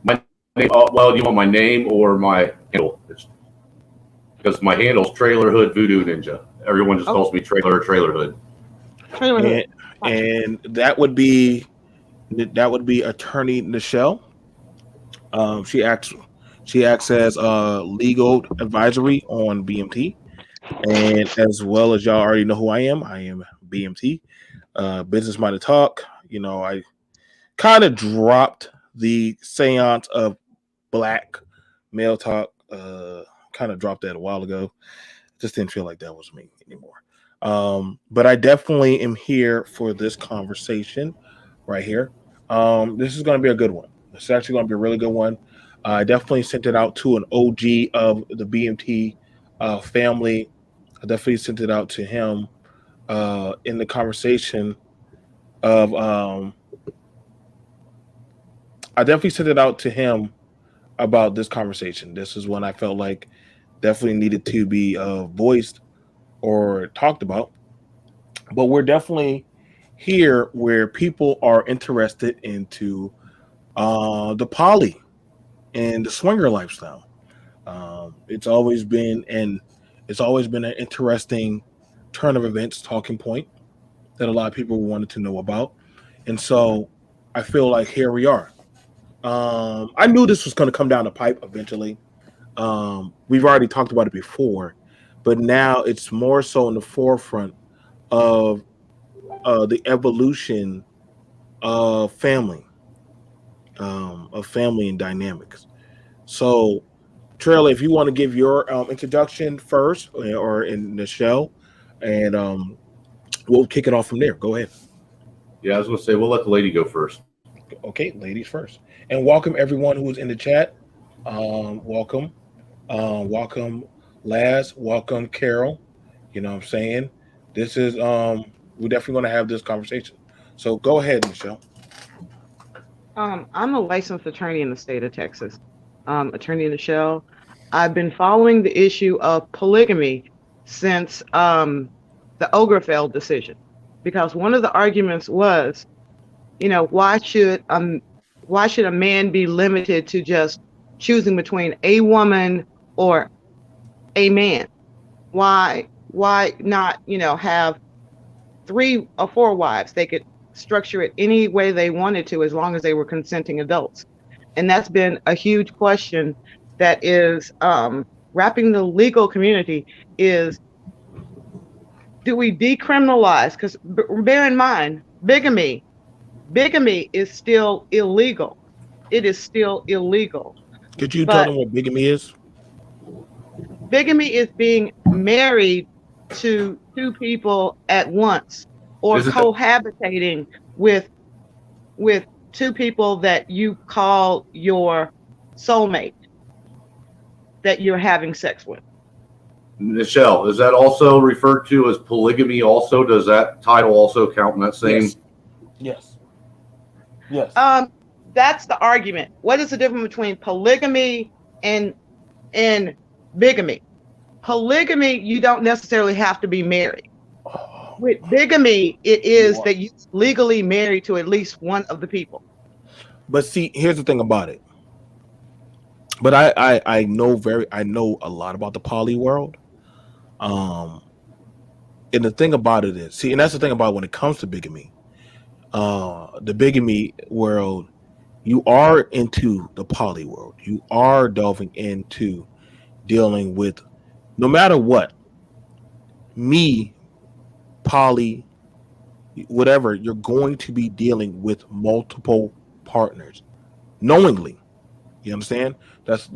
My name, well, do you want my name or my handle? Because my handle's Trailer Hood Voodoo Ninja. Everyone just calls me Trailer or Trailer Hood. Trailer and Hood. Gotcha. and that would be Attorney Nichelle. She acts as legal advisory on BMT, and as well as y'all already know who I am. I am BMT, business minded talk. I kind of dropped the seance of black male talk. Kind of dropped that a while ago. Just didn't feel like that was me anymore. But I definitely am here for this conversation right here. This is going to be a good one. It's actually going to be a really good one. I definitely sent it out to an OG of the BMT family. I definitely sent it out to him in the conversation of. I definitely sent it out to him about this conversation. This is one I felt like definitely needed to be voiced or talked about. But we're definitely here where people are interested into the poly and the swinger lifestyle. It's always been an interesting turn of events talking point that a lot of people wanted to know about, and so I feel like here we are. I knew this was going to come down the pipe eventually. We've already talked about it before, but now it's more so in the forefront of the evolution of family and dynamics. So, Trailer, if you want to give your introduction first, or in the show, and we'll kick it off from there. Go ahead. Yeah, I was going to say, we'll let the lady go first. Okay, ladies first, and welcome everyone who is in the chat. Welcome, welcome, Laz. Welcome, Carol. You know what I'm saying? This is we're definitely going to have this conversation. So go ahead, Michelle. I'm a licensed attorney in the state of Texas. Attorney Michelle. I've been following the issue of polygamy since the Ogerfeld decision, because one of the arguments was, why should a man be limited to just choosing between a woman or a man? Why not, have 3 or 4 wives? They could structure it any way they wanted to, as long as they were consenting adults. And that's been a huge question that is wrapping the legal community is, do we decriminalize? Because bear in mind, bigamy is still illegal. It is still illegal. Could you tell But them what bigamy is? bigamy is being married to 2 people at once, or Isn't that, cohabitating with 2 people that you call your soulmate, that you're having sex with. Michelle, is that also referred to as polygamy also? Does that title also count in that same? Yes. Yes. Yes. That's the argument. What is the difference between polygamy and bigamy? Polygamy, you don't necessarily have to be married. With bigamy, it is that you're legally married to at least one of the people. But see, here's the thing about it. But I know a lot about the poly world. Um, and the thing about it is, see, and that's the thing about when it comes to bigamy. The bigamy world, you are into the poly world. You are delving into dealing with, no matter what, me, poly, whatever, you're going to be dealing with multiple partners knowingly. You understand? It's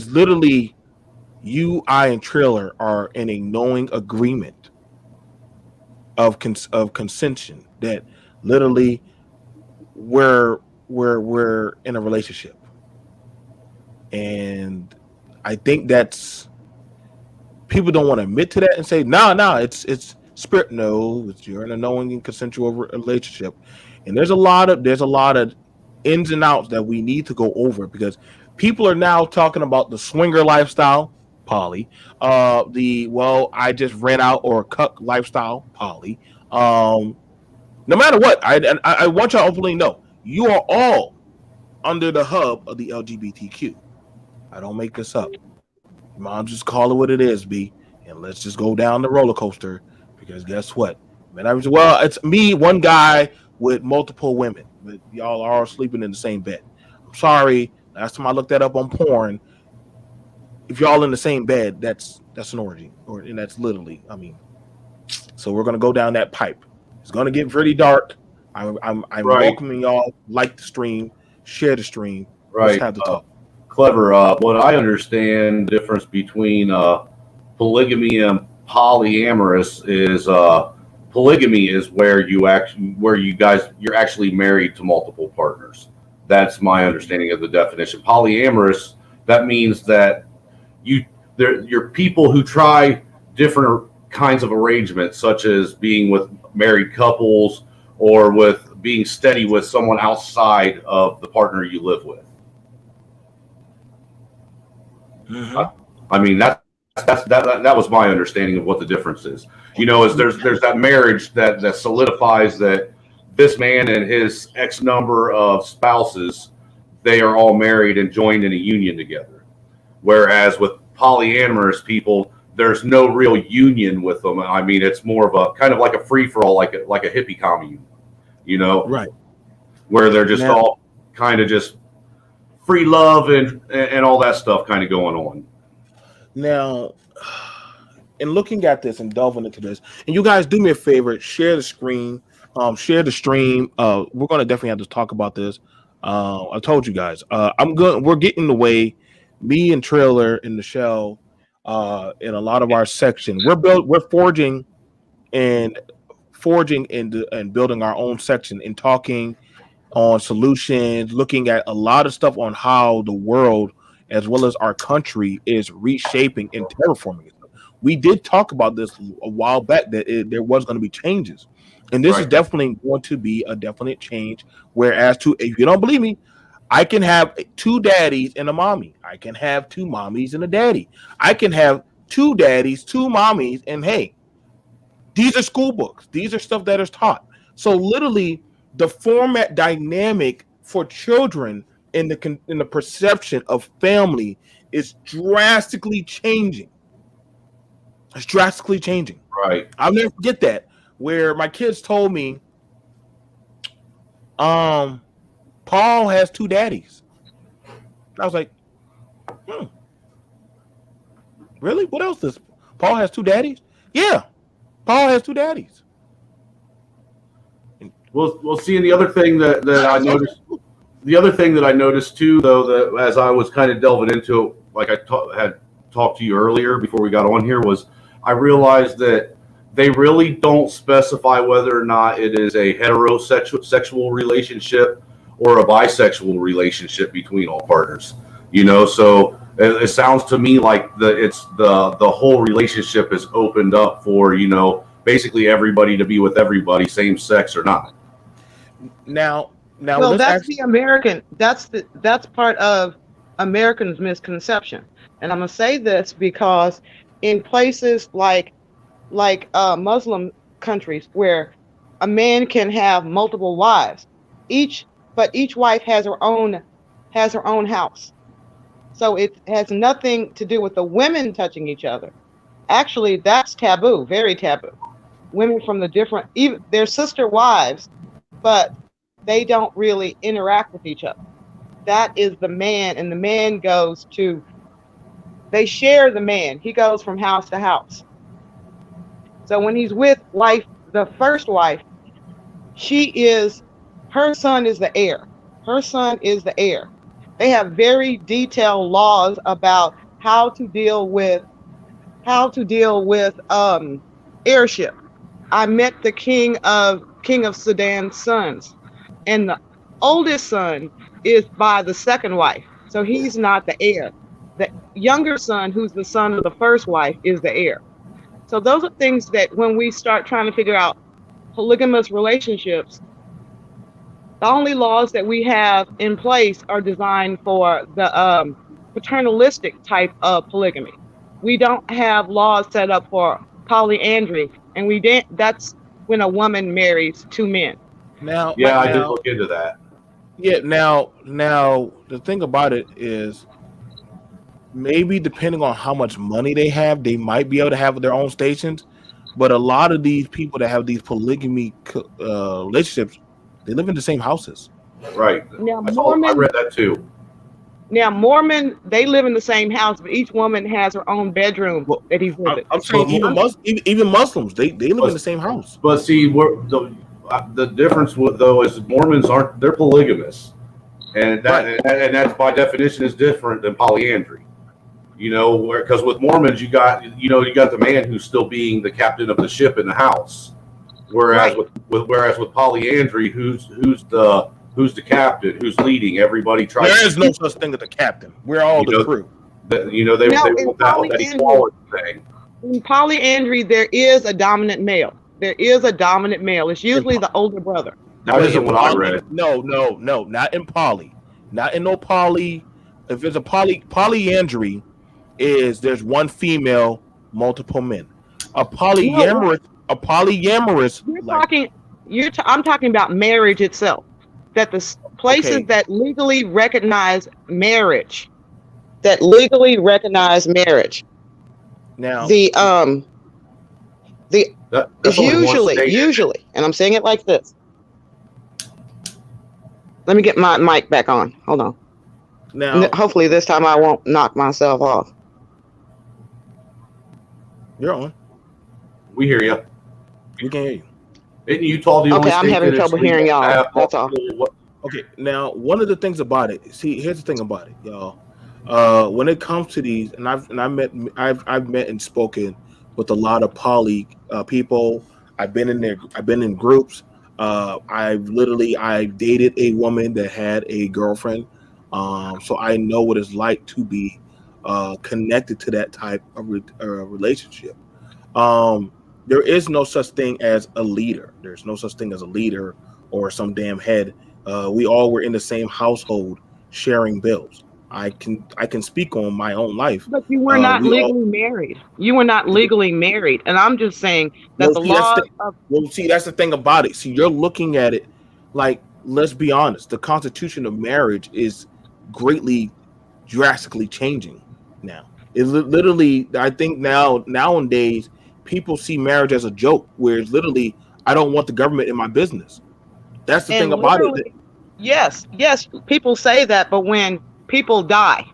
literally you, I, and Trailer are in a knowing agreement of consension that literally we're in a relationship, and I think that's people don't want to admit to that and say no, it's spirit. No, you're in a knowing and consensual relationship, and there's a lot of ins and outs that we need to go over, because people are now talking about the swinger lifestyle, poly, I just rent out or cuck lifestyle, poly. No matter what, I want y'all to openly know you are all under the hub of the LGBTQ. I don't make this up. Mom, just call it what it is, B, and let's just go down the roller coaster. Because guess what? Man, it's me, one guy with multiple women, but y'all are all sleeping in the same bed. I'm sorry. Last time I looked that up on porn, if y'all in the same bed, that's an orgy, and that's literally. I mean, so we're gonna go down that pipe. It's gonna get pretty dark. I'm Right. welcoming y'all. Like the stream, share the stream. Let's Right. have the talk. Clever. What I understand the difference between polygamy and polyamorous is polygamy is where you're actually married to multiple partners. That's my understanding of the definition. Polyamorous, that means that you're people who try different kinds of arrangements, such as being with married couples or with being steady with someone outside of the partner you live with. Mm-hmm. I mean, that was my understanding of what the difference is. Is there's that marriage that solidifies that this man and his X number of spouses, they are all married and joined in a union together. Whereas with polyamorous people, there's no real union with them. I mean, it's more of a kind of like a free for all, like a hippie commune, Right. where they're just all kind of just free love and all that stuff kind of going on. Now, in looking at this and delving into this, and you guys do me a favor, share the screen, share the stream. We're gonna definitely have to talk about this. I told you guys, we're getting away. Me and Trailer and Michelle, in a lot of our section, we're forging and building our own section and talking on solutions, looking at a lot of stuff on how the world as well as our country is reshaping and terraforming it. We did talk about this a while back that there was going to be changes, and this is definitely going to be a definite change. Whereas, if you don't believe me, I can have two daddies and a mommy. I can have two mommies and a daddy. I can have two daddies, two mommies, and hey, these are school books. These are stuff that is taught. So literally, the format dynamic for children in the perception of family is drastically changing. It's drastically changing. Right. I'll never forget that. Where my kids told me, Paul has two daddies. I was like, really? What else does Paul has two daddies? Yeah, Paul has two daddies. Well, see, and the other thing that I noticed too, though, that as I was kind of delving into it, like I had talked to you earlier before we got on here, was I realized that they really don't specify whether or not it is a heterosexual relationship or a bisexual relationship between all partners. So it sounds to me like the whole relationship is opened up for basically everybody to be with everybody, same sex or not. Now, well, that's the American. That's part of Americans' misconception, and I'm gonna say this because in places like Muslim countries where a man can have multiple wives, but each wife has her own house, so it has nothing to do with the women touching each other. Actually, that's taboo, very taboo. Women from even they're sister wives, but they don't really interact with each other. That is the man, and the man they share the man. He goes from house to house. So when he's with the first wife, her son is the heir. Her son is the heir. They have very detailed laws about how to deal with heirship. I met the king of Sudan's sons, and the oldest son is by the second wife, so he's not the heir. The younger son, who's the son of the first wife, is the heir. So those are things that when we start trying to figure out polygamous relationships, the only laws that we have in place are designed for the paternalistic type of polygamy. We don't have laws set up for polyandry, and that's when a woman marries two men. Now, I did look into that. Yeah. Now the thing about it is maybe depending on how much money they have, they might be able to have their own stations. But a lot of these people that have these polygamy relationships, they live in the same houses. Right. Now I Mormon, read that too. now Mormon, they live in the same house, but each woman has her own bedroom Well, that he visits. I'm saying But more, even Muslims, they live in but, the same house. but see, the difference with though is Mormons aren't they're polygamous, and Right. that's by definition is different than polyandry. You know, where because with Mormons you got the man who's still being the captain of the ship in the house, whereas Right. with polyandry, who's the captain, who's leading, everybody tries There to is no such thing as a captain. We're all you the know crew. they Now want that equality thing. in polyandry, there is a dominant male. There is a dominant male. It's In, usually the older brother. That but isn't in what I poly, read. no, not in poly, not in no poly. If it's a polyandry, is there's one female, multiple men. A No, what polyamorous, a polyamorous, you're like talking, I'm talking about marriage itself. That the places okay, that legally recognize marriage, that legally recognize marriage, now the the That's is only one state. usually, and I'm saying it like this. Let me get my mic back on. Hold on. now Hopefully this time I won't knock myself off. you're on. We hear you. We can hear you. Isn't Utah the Okay, only I'm state having that it's trouble legal hearing to y'all. have That's all. multiple? Okay, now one of the things about it. See, here's the thing about it, y'all. When it comes to these, and I've met and spoken with a lot of poly people. I've been in there. I've been in groups. I dated a woman that had a girlfriend, so I know what it's like to be connected to that type of relationship. Um, there is no such thing as a leader. There's no such thing as a leader or some damn head. We all were in the same household sharing bills. I can speak on my own life. But you were not We all legally married. You were not legally married. And I'm just saying that well the see that's laws the of well see that's the thing about it. See, you're looking at it like, let's be honest. The constitution of marriage is greatly drastically changing now. It literally, I think nowadays people see marriage as a joke, where it's literally, I don't want the government in my business. That's the thing and about it. literally, yes, people say that, but when people die,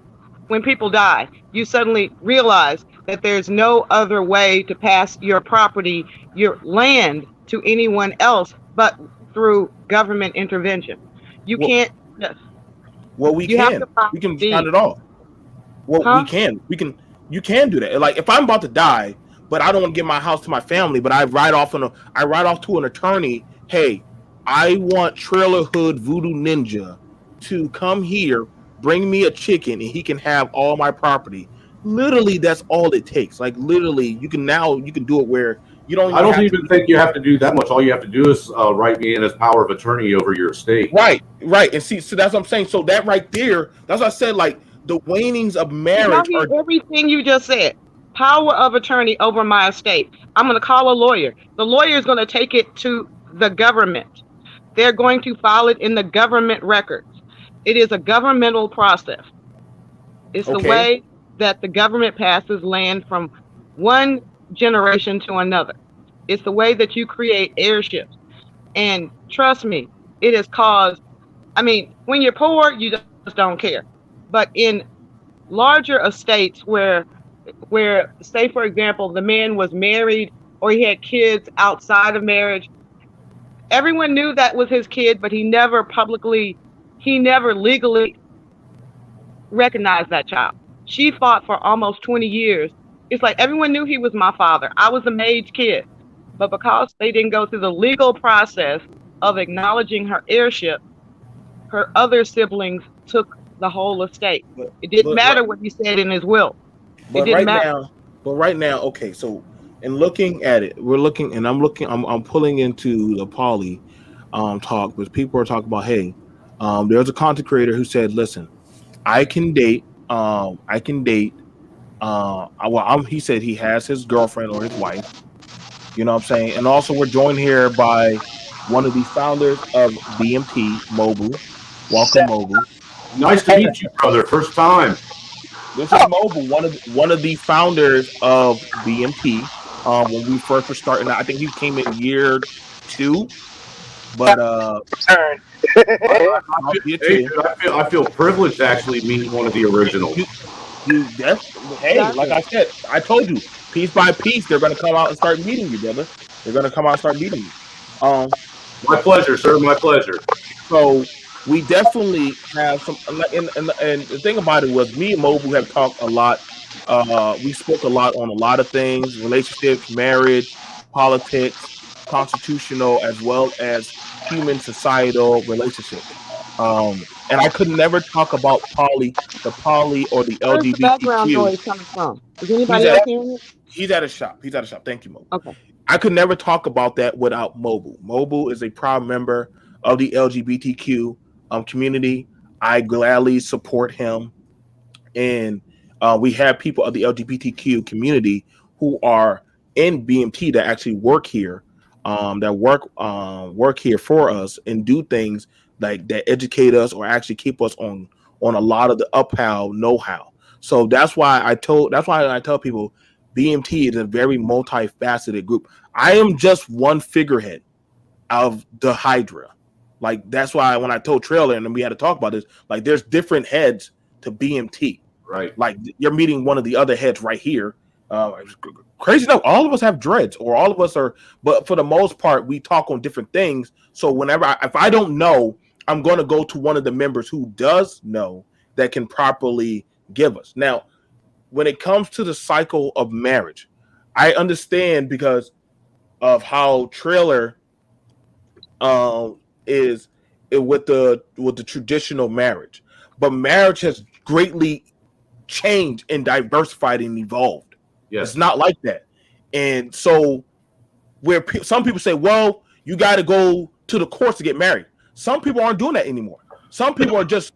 you suddenly realize that there's no other way to pass your property, your land to anyone else but through government intervention. You Well, can't, yes, well, you have to file we can deed. find it all. Well, Huh? you can do that. Like if I'm about to die, but I don't want to give my house to my family, but I write off to an attorney. Hey, I want Trailer Hood Voodoo Ninja to come here, bring me a chicken, and he can have all my property. Literally, that's all it takes. Like literally, you can do it where you don't I even don't have even to. think you have to do that much. All you have to do is write me in as power of attorney over your estate. Right, and see, so that's what I'm saying. So that right there, that's what I said. Like the wanings of Did y'all marriage hear are everything you just said? Power of attorney over my estate. I'm going to call a lawyer. The lawyer is going to take it to the government. They're going to file it in the government records. It is a governmental process. It's the okay. way that the government passes land from one generation to another. It's the way that you create airships. And trust me, it has caused, I mean, when you're poor, you just don't care. But in larger estates where say for example the man was married or he had kids outside of marriage, everyone knew that was his kid, but he never legally recognized that child. She fought for almost 20 years. It's like everyone knew he was my father. I was the maid's kid. But because they didn't go through the legal process of acknowledging her heirship, her other siblings took the whole estate. But It didn't but right matter what he said in his will. It but didn't right matter. now but right now, okay, so in looking at it, we're looking and I'm pulling into the poly talk, because people are talking about, hey, there's a content creator who said, listen, I can date I can date he said he has his girlfriend or his wife, you know what I'm saying? And also we're joined here by one of the founders of BMT Mobile. Welcome, Mobile. Nice to meet you, brother. First time. This is Mobile, one of the founders of BMT. When we first were starting, I think he came in year 2, but Turn. I'll see it Hey, too. dude, I feel privileged actually meeting one of the originals. Hey, like I said, I told you, piece by piece, they're gonna come out and start meeting you, brother. They're gonna come out and start meeting you. My pleasure, sir. My pleasure. So we definitely have some, and the thing about it was, me and Mobile have talked a lot. We spoke a lot on a lot of things: relationships, marriage, politics, constitutional, as well as human societal relationships. And I could never talk about the poly or the Where's the background LGBTQ. noise coming from? Is He's anybody at else hearing it? he's at a shop. He's at a shop. Thank you, Mobile. Okay. I could never talk about that without Mobile. Mobile is a proud member of the LGBTQ community. I gladly support him, and we have people of the LGBTQ community who are in BMT that actually work here, that work here for us and do things like that, educate us or actually keep us on a lot of the uphill know-how. So that's why I tell people BMT is a very multifaceted group. I am just one figurehead of the Hydra. Like, that's why when I told Trailer and we had to talk about this, like, there's different heads to BMT. Right. Like, you're meeting one of the other heads right here. Crazy enough, all of us have dreads, or all of us are, but for the most part, we talk on different things. So whenever if I don't know, I'm going to go to one of the members who does know that can properly give us. Now, when it comes to the cycle of marriage, I understand because of how Trailer is with the traditional marriage, but marriage has greatly changed and diversified and evolved. Yes. It's not like that, and so where some people say, well, you got to go to the courts to get married. Some people aren't doing that anymore. Some people are just,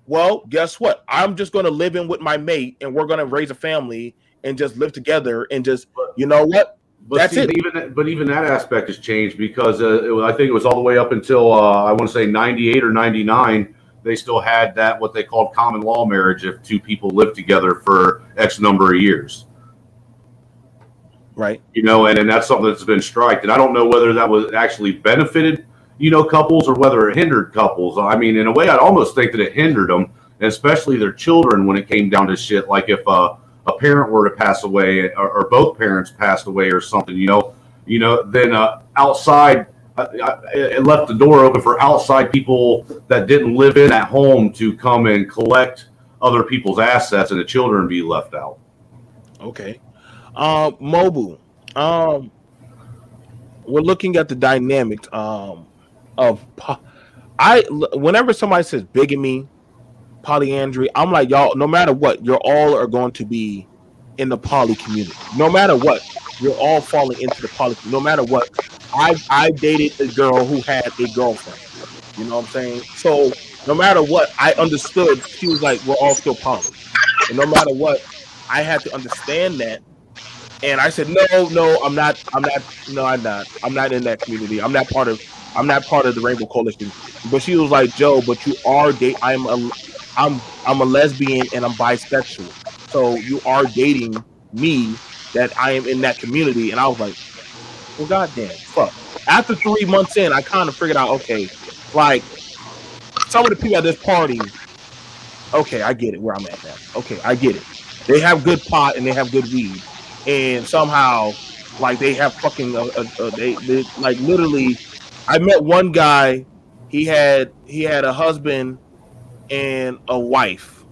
well, guess what? I'm just going to live in with my mate, and we're going to raise a family and just live together and just, you know what? But That's see, it. even that aspect has changed because I think it was all the way up until I want to say 98 or 99. They still had that what they called common law marriage if two people lived together for X number of years. Right. You know, and that's something that's been striked. And I don't know whether that was actually benefited, you know, couples or whether it hindered couples. I mean, in a way, I'd almost think that it hindered them, and especially their children when it came down to shit. Like if a parent were to pass away or both parents passed away or something, then outside, it left the door open for outside people that didn't live in that home to come and collect other people's assets and the children be left out. Okay. Mobile. We're looking at the dynamics whenever somebody says bigamy, polyandry, I'm like, y'all, no matter what, you're all are going to be in the poly community. No matter what, you're all falling into the poly. No matter what, I dated a girl who had a girlfriend. You know what I'm saying? So no matter what, I understood. She was like, we're all still poly, and no matter what, I had to understand that. And I said, no, I'm not, no, I'm not. I'm not in that community. I'm not part of the Rainbow Coalition. But she was like, Joe, but you are I'm a lesbian and I'm bisexual. So you are dating me that I am in that community. And I was like, well, goddamn, fuck. After 3 months in, I kind of figured out, okay, like some of the people at this party, okay, I get it where I'm at now. Okay, I get it. They have good pot and they have good weed. And somehow, like, they have fucking they like literally. I met one guy. He had a husband and a wife,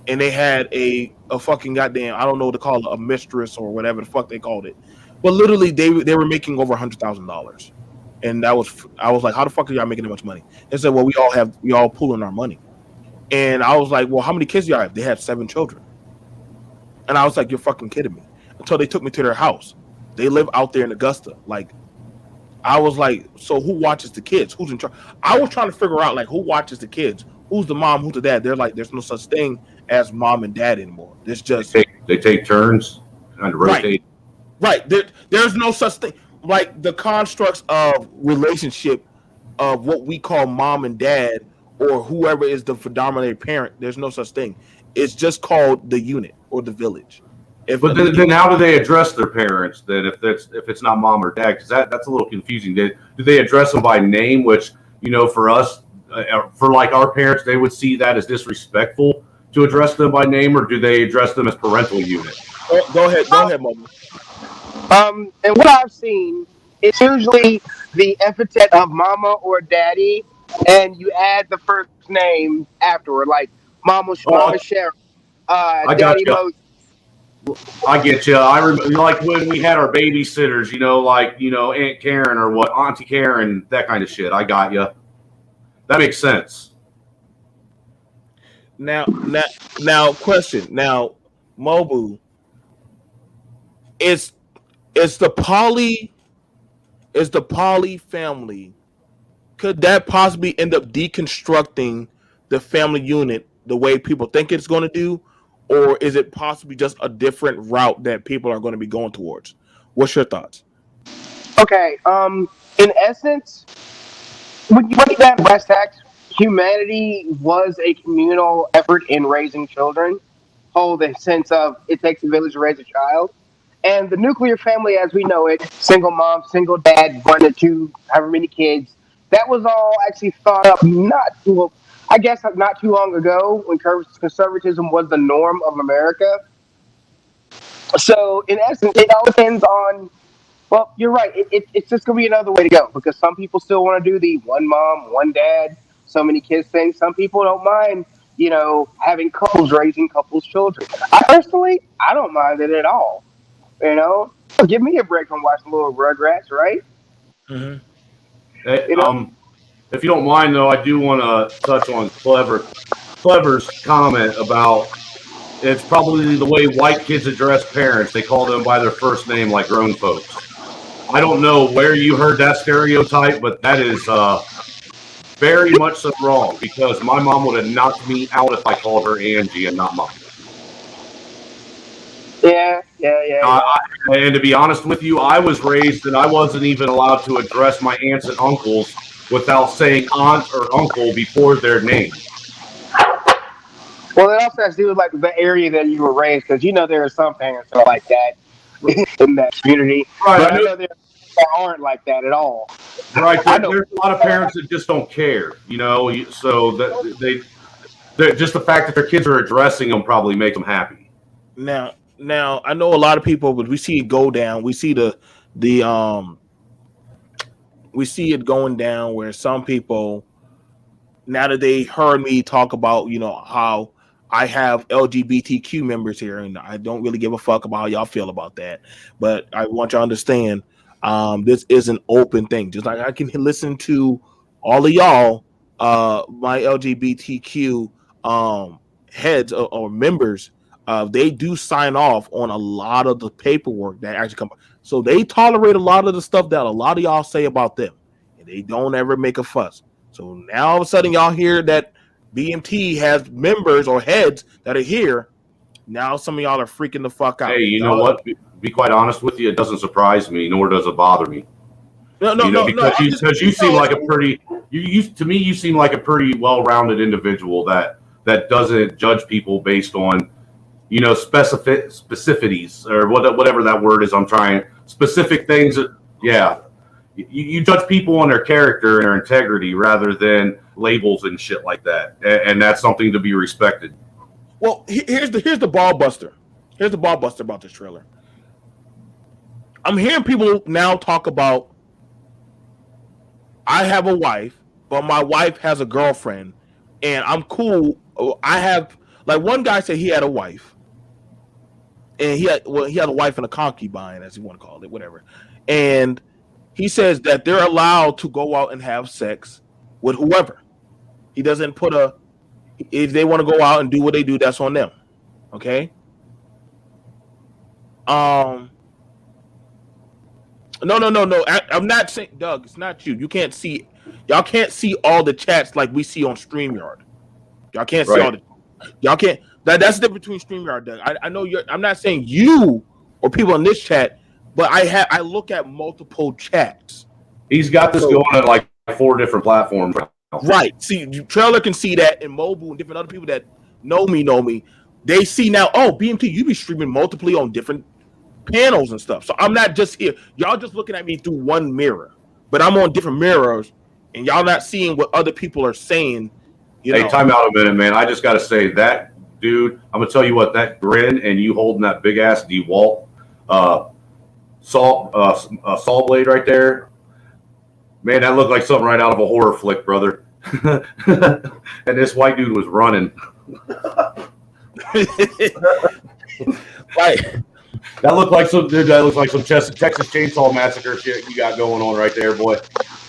and they had a fucking goddamn, I don't know what to call it, a mistress or whatever the fuck they called it. But literally, they were making over $100,000, and I was like, how the fuck are y'all making that much money? They said, well, we all pooling our money, and I was like, well, how many kids do y'all have? They had 7 children, and I was like, you're fucking kidding me. Until they took me to their house. They live out there in Augusta. Like, I was like, so who watches the kids? Who's in charge? I was trying to figure out, like, who watches the kids? Who's the mom? Who's the dad? They're like, there's no such thing as mom and dad anymore. There's just they take turns and rotate. Right. There's no such thing. Like, the constructs of relationship of what we call mom and dad or whoever is the predominant parent. There's no such thing. It's just called the unit or the village. But then how do they address their parents then if it's not mom or dad? Because that's a little confusing. Do they address them by name? Which for us, for like our parents, they would see that as disrespectful to address them by name, or do they address them as parental unit? Go ahead, Mom. And what I've seen, it's usually the epithet of mama or daddy, and you add the first name afterward, like Mama Cheryl, I got Daddy you. Moses. I get you. I remember, like when we had our babysitters, like Aunt Karen or Auntie Karen, that kind of shit. I got you. That makes sense. Now, question. Now, Mobu, is the Poly family? Could that possibly end up deconstructing the family unit the way people think it's going to do, or is it possibly just a different route that people are going to be going towards? What's your thoughts? Okay. In essence, when you break down brass tacks, humanity was a communal effort in raising children. Whole the sense of it takes a village to raise a child. And the nuclear family, as we know it, single mom, single dad, 1 to 2, however many kids, that was all actually thought up not too long ago when conservatism was the norm of America. So, in essence, it all depends on, well, you're right. It's just going to be another way to go because some people still want to do the one mom, one dad, so many kids thing. Some people don't mind, having couples raising couples' children. I don't mind it at all. Give me a break from watching little Rugrats, right? Mm-hmm. Hey, if you don't mind, though, I do want to touch on Clever's comment about it's probably the way white kids address parents. They call them by their first name like grown folks. I don't know where you heard that stereotype, but that is very much so wrong because my mom would have knocked me out if I called her Angie and not Mom. Yeah. And to be honest with you, I was raised that I wasn't even allowed to address my aunts and uncles without saying aunt or uncle before their name. Well, it also has to do with like the area that you were raised, because there are some parents that are like that in that community. Right. But I know there aren't like that at all. Right. There's a lot of parents that just don't care, so that just the fact that their kids are addressing them probably makes them happy. Now, I know a lot of people, but we see it go down. We see we see it going down where some people, now that they heard me talk about, how I have LGBTQ members here, and I don't really give a fuck about how y'all feel about that. But I want you to understand, this is an open thing. Just like I can listen to all of y'all, my LGBTQ heads or members, they do sign off on a lot of the paperwork that actually come. So they tolerate a lot of the stuff that a lot of y'all say about them, and they don't ever make a fuss. So now all of a sudden y'all hear that BMT has members or heads that are here. Now some of y'all are freaking the fuck out. Hey, you know what? Be quite honest with you, it doesn't surprise me, nor does it bother me. Because you seem like a pretty you seem like a pretty well-rounded individual that doesn't judge people based on specificities or whatever that word is. I'm trying specific things. Yeah. You judge people on their character and their integrity rather than labels and shit like that, and that's something to be respected. Well, here's the ball buster. Here's the ball buster about this trailer. I'm hearing people now talk about, I have a wife, but my wife has a girlfriend, and I'm cool. I have, like, one guy said he had a wife, and he had a wife and a concubine, as you want to call it, whatever, and he says that they're allowed to go out and have sex with whoever. He doesn't put if they want to go out and do what they do, that's on them. Okay. No. I'm not saying, Doug, it's not you. Y'all can't see all the chats like we see on StreamYard. Y'all can't see all y'all can't. That's the difference between StreamYard, Doug. I know I'm not saying you or people in this chat, but I look at multiple chats. He's got this going on like 4 different platforms right Right. See, Trailer can see that, and Mobile and different other people that know me. They see now, oh, BMT, you be streaming multiply on different panels and stuff. So I'm not just here. Y'all just looking at me through one mirror, but I'm on different mirrors, and y'all not seeing what other people are saying. Hey, time out a minute, man. I just got to say that, dude, I'm going to tell you what, that grin and you holding that big ass DeWalt saw blade right there, man, that looked like something right out of a horror flick, brother. And this white dude was running. Right. That looked like some Texas Chainsaw Massacre shit you got going on right there, boy.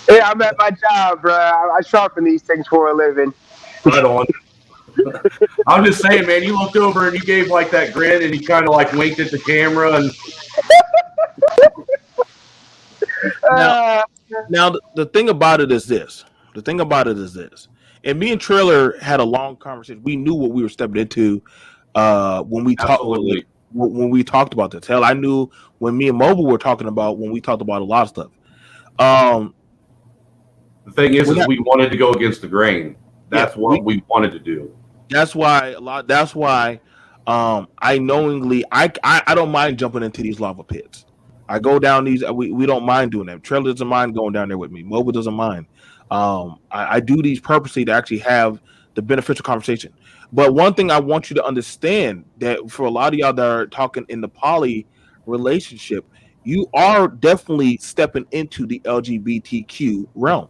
Yeah, I'm at my job, bro. I sharpen these things for a living. Right on. I'm just saying, man, you looked over and you gave like that grin and you kind of like winked at the camera and now the thing about it is this. And me and Trailer had a long conversation. We knew what we were stepping into when we talked about this. Hell, I knew when me and Mobile were talking about when we talked about a lot of stuff. The thing is we wanted to go against the grain. That's what we wanted to do. That's why I knowingly I don't mind jumping into these lava pits. I go down these. We don't mind doing that. Trailer doesn't mind going down there with me. Mobile doesn't mind. I do these purposely to actually have the beneficial conversation. But one thing I want you to understand that for a lot of y'all that are talking in the poly relationship, you are definitely stepping into the LGBTQ realm.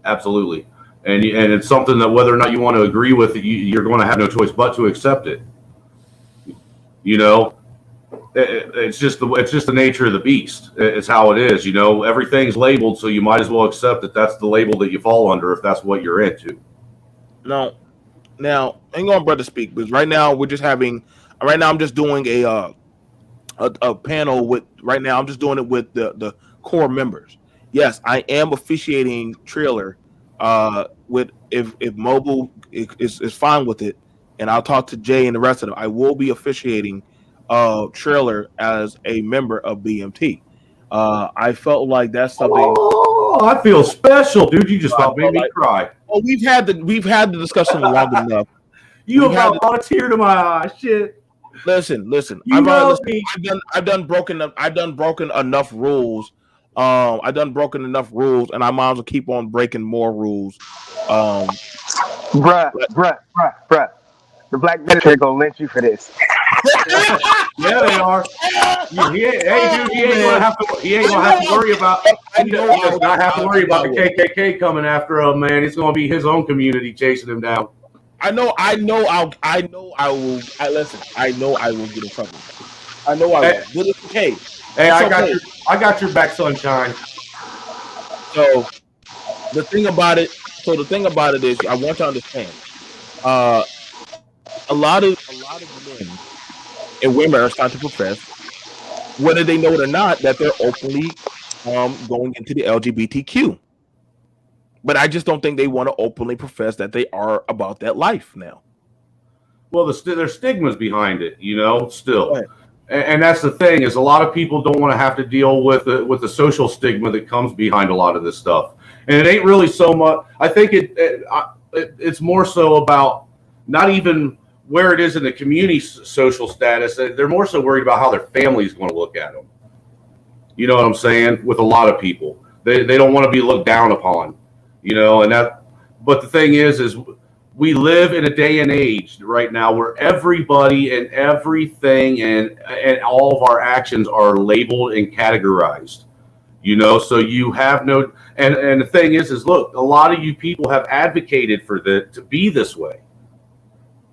Absolutely. And it's something that whether or not you want to agree with it, you're going to have no choice but to accept it. You know, it's just the nature of the beast. It's how it is. You know, everything's labeled, so you might as well accept that that's the label that you fall under if that's what you're into. No, now hang on, brother, speak, because right now I'm just doing a panel with. Right now I'm just doing it with the core members. Yes, I am officiating Trailer. With if Mobile is fine with it, and I'll talk to Jay and the rest of them. I will be officiating Trailer as a member of BMT. I felt like that's something. Oh, I feel special, dude. You just about made me cry. Oh, we've had the discussion long enough. You have brought a tear to my eye. Shit. Listen. I've done broken enough rules. I've done broken enough rules, and I might as well keep on breaking more rules. Bruh. The black military gonna lynch you for this. Yeah, they are. He ain't gonna have to worry about. He does not have to worry about the KKK coming after him, man. It's gonna be his own community chasing him down. I know I will. Listen. I know I will get in trouble. I know I will. But it's okay. Hey, I got your back, sunshine. So the thing about it is, I want you to understand. A lot of men and women are starting to profess, whether they know it or not, that they're openly going into the LGBTQ. But I just don't think they want to openly profess that they are about that life now. Well, there's stigmas behind it, you know, still. Right. And that's the thing is a lot of people don't want to have to deal with the social stigma that comes behind a lot of this stuff. And it ain't really so much. I think it's more so about not even where it is in the community social status. They're more so worried about how their family is going to look at them. You know what I'm saying? With a lot of people, they don't want to be looked down upon. You know, but the thing is we live in a day and age right now where everybody and everything and all of our actions are labeled and categorized, you know, so you have no, and the thing is look, a lot of you people have advocated for to be this way,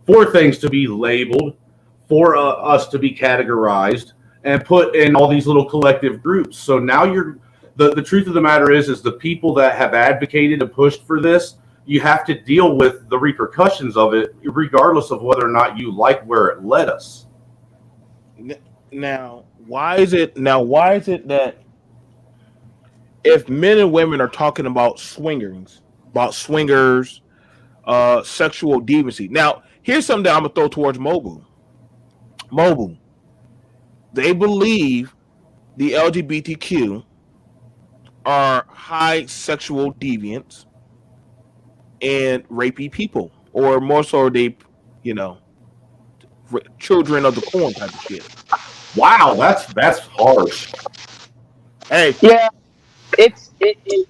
for things to be labeled, for us to be categorized and put in all these little collective groups. So now the truth of the matter is the people that have advocated and pushed for this, you have to deal with the repercussions of it, regardless of whether or not you like where it led us. Now, why is it that if men and women are talking about swingers, sexual deviancy? Now, here's something that I'm gonna throw towards Mobile. They believe the LGBTQ are high sexual deviants. and rapey people, or more so they, you know, children of the corn type of shit. Wow, that's harsh. Hey, Yeah,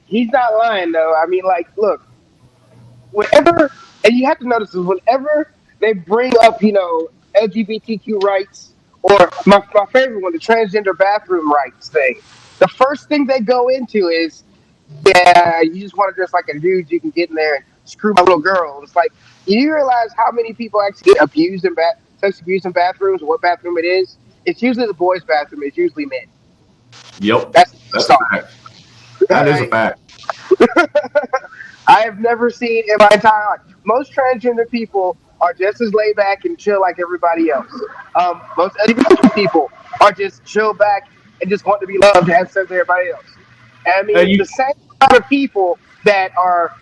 he's not lying though. I mean, like, look, whenever, and you have to notice is whenever they bring up, LGBTQ rights, or my favorite one, the transgender bathroom rights thing, the first thing they go into is, yeah, you just want to dress like a dude, you can get in there and screw my little girl. It's like, you realize how many people actually get abused in sex abuse in bathrooms, what bathroom it is? It's usually the boys' bathroom, it's usually men. Yep, That's the that's a start. fact. All That is a right. fact. I have never seen in my entire life. Most transgender people are just as laid back and chill like everybody else. Most LGBT people are just chill back and just want to be loved and have sex with everybody else. And I And mean, you the same kind of people that are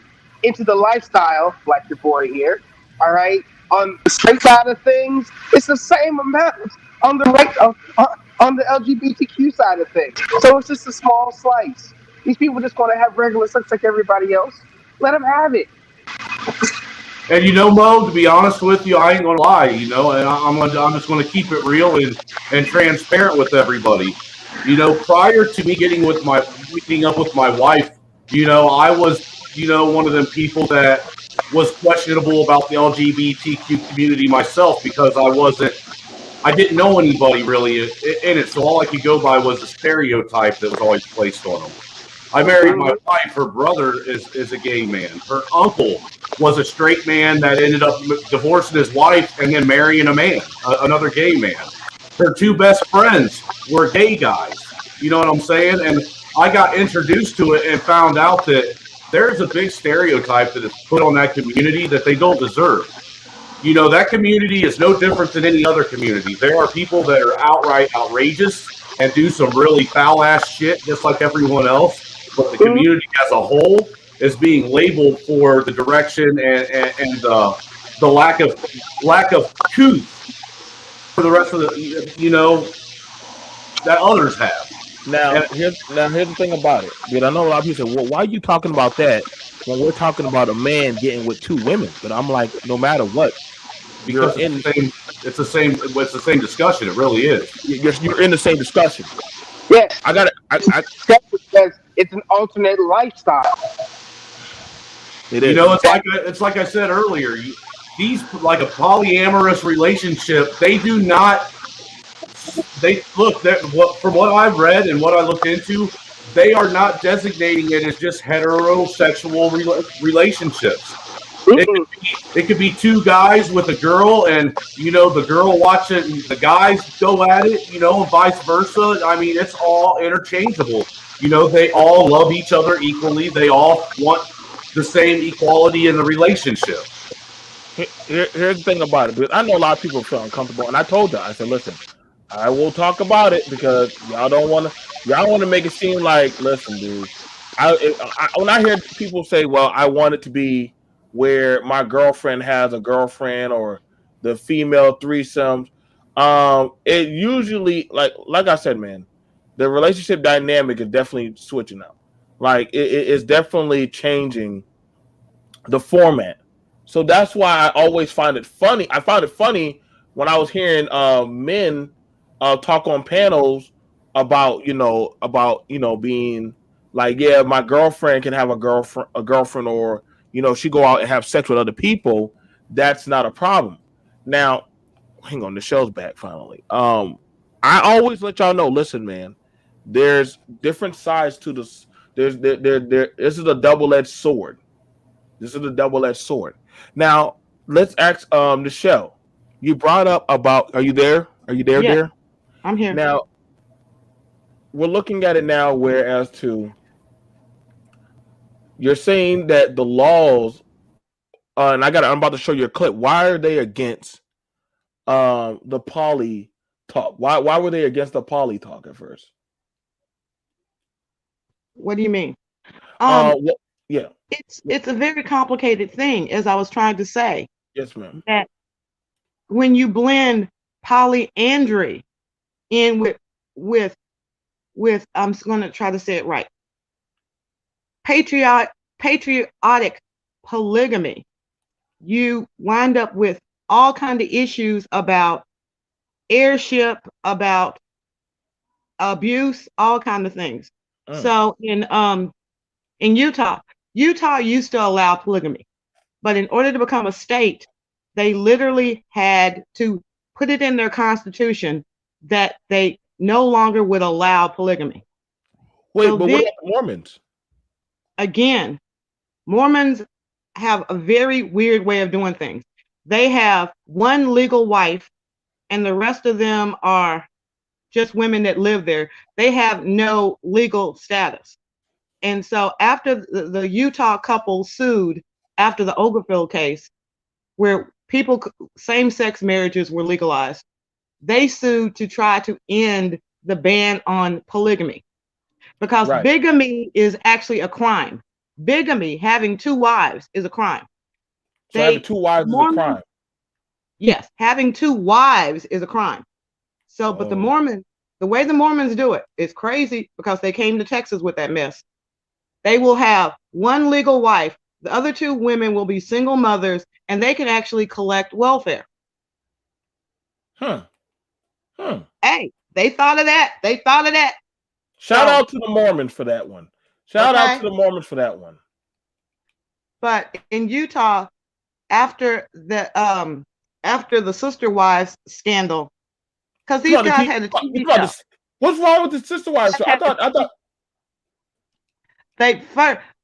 into the lifestyle, like your boy here, all right, on the straight side of things, it's the same amount on the on the LGBTQ side of things. So it's just a small slice. These people just want to have regular sex like everybody else. Let them have it. And Mo, to be honest with you, I ain't gonna lie, and I'm just gonna keep it real and transparent with everybody. Prior to me meeting up with my wife, I was, one of them people that was questionable about the LGBTQ community myself because I didn't know anybody really in it, so all I could go by was the stereotype that was always placed on them. I married my Mhm. wife. Her brother is a gay man. Her uncle was a straight man that ended up divorcing his wife and then marrying a man, another gay man. Her two best friends were gay guys. You know what I'm saying? And I got introduced to it and found out that there's a big stereotype that is put on that community that they don't deserve. That community is no different than any other community. There are people that are outright outrageous and do some really foul ass shit, just like everyone else. But the Mhm. community as a whole is being labeled for the direction and the lack of truth for the rest of the that others have. now And here's the thing about it. Because I know a lot of people say, "Well, why are you talking about that when we're talking about a man getting with two women?" But I'm like, no matter what, you're because in it's the same discussion. It really is. you're in the same discussion. Yeah, I got I because it's an alternate lifestyle. it is. That It's like I said earlier. These like a polyamorous relationship. They do not. They look that what from what I've read and what I looked into. They are not designating it as just heterosexual relationships. It mm-mm. it could be two guys with a girl, and the girl watching the guys go at it, and vice versa. I mean, it's all interchangeable. They all love each other equally. They all want the same equality in the relationship. Here's the thing about it, because I know a lot of people feel uncomfortable, and I told you, I said, listen, I will talk about it because y'all want to make it seem like, listen, dude, when I hear people say, well, I want it to be where my girlfriend has a girlfriend or the female threesomes, it usually like I said, man, the relationship dynamic is definitely switching up. Like it's definitely changing the format. So that's why I always find it funny. I found it funny when I was hearing men talk on panels about being like, yeah, my girlfriend can have a girlfriend, or she go out and have sex with other people. That's not a problem. Now, hang on, the show's back finally. I always let y'all know. Listen, man, there's different sides to this. There. This is a double-edged sword. This is a double-edged sword. Now, let's ask Michelle. You brought up about, are you there? Are you there, Yeah, dear? I'm here. Now, we're looking at it now, whereas to you're saying that the laws, and I'm about to show you a clip. Why are they against the poly talk? Why were they against the poly talk at first? What do you mean? Um, Yeah, it's a very complicated thing, as I was trying to say, yes, ma'am. that when you blend polyandry in with I'm going to try to say it right. Patriotic polygamy, you wind up with all kind of issues about heirship, about abuse, all kind of things. So in Utah used to allow polygamy, but in order to become a state, they literally had to put it in their constitution that they no longer would allow polygamy. Wait, So but then, what about the Mormons? again, Mormons have a very weird way of doing things. They have one legal wife, and the rest of them are just women that live there. They have no legal status. And so after the Utah couple sued after the Obergefell case, where same-sex marriages were legalized, they sued to try to end the ban on polygamy, because Right. bigamy is actually a crime. Bigamy, having two wives, is a crime. So having two wives is a crime. Yes, having two wives is a crime. So, but the way the Mormons do it is crazy, because they came to Texas with that mess. They will have one legal wife. The other two women will be single mothers, and they can actually collect welfare. Hey, they thought of that. They thought of that. Shout out to the Mormons for that one. Shout out to the Mormons for that one. But in Utah, after the sister wives scandal, because these guys had a TV show. What's wrong with the sister wives? I thought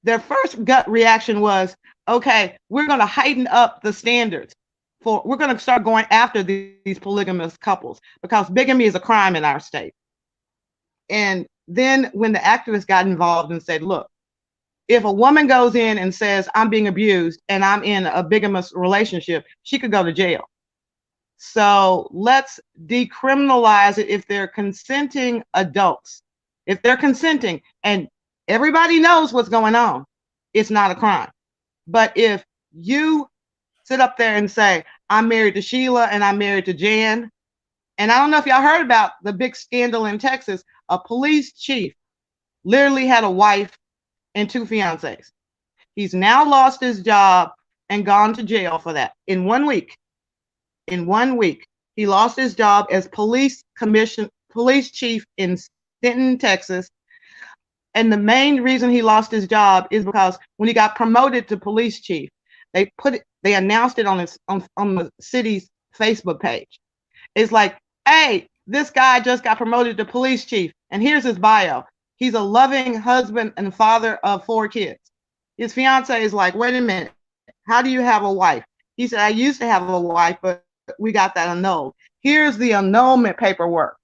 their first gut reaction was, okay, we're going to heighten up the standards. We're going to start going after these polygamous couples, because bigamy is a crime in our state. And then when the activists got involved and said, look, if a woman goes in and says, I'm being abused and I'm in a bigamous relationship, she could go to jail. So let's decriminalize it if they're consenting adults. If they're consenting and everybody knows what's going on, it's not a crime. But if you sit up there and say, I'm married to Sheila and I'm married to Jan, and I don't know if y'all heard about the big scandal in Texas, a police chief literally had a wife and two fiancés. He's now lost his job and gone to jail for that in 1 week. In 1 week, he lost his job as police chief in Denton, Texas. And the main reason he lost his job is because when he got promoted to police chief, they announced it on the city's Facebook page. It's like, hey, this guy just got promoted to police chief, and here's his bio. He's a loving husband and father of 4 kids. His fiance is like, wait a minute, how do you have a wife? He said, I used to have a wife, but we got that annulled. Here's the annulment paperwork.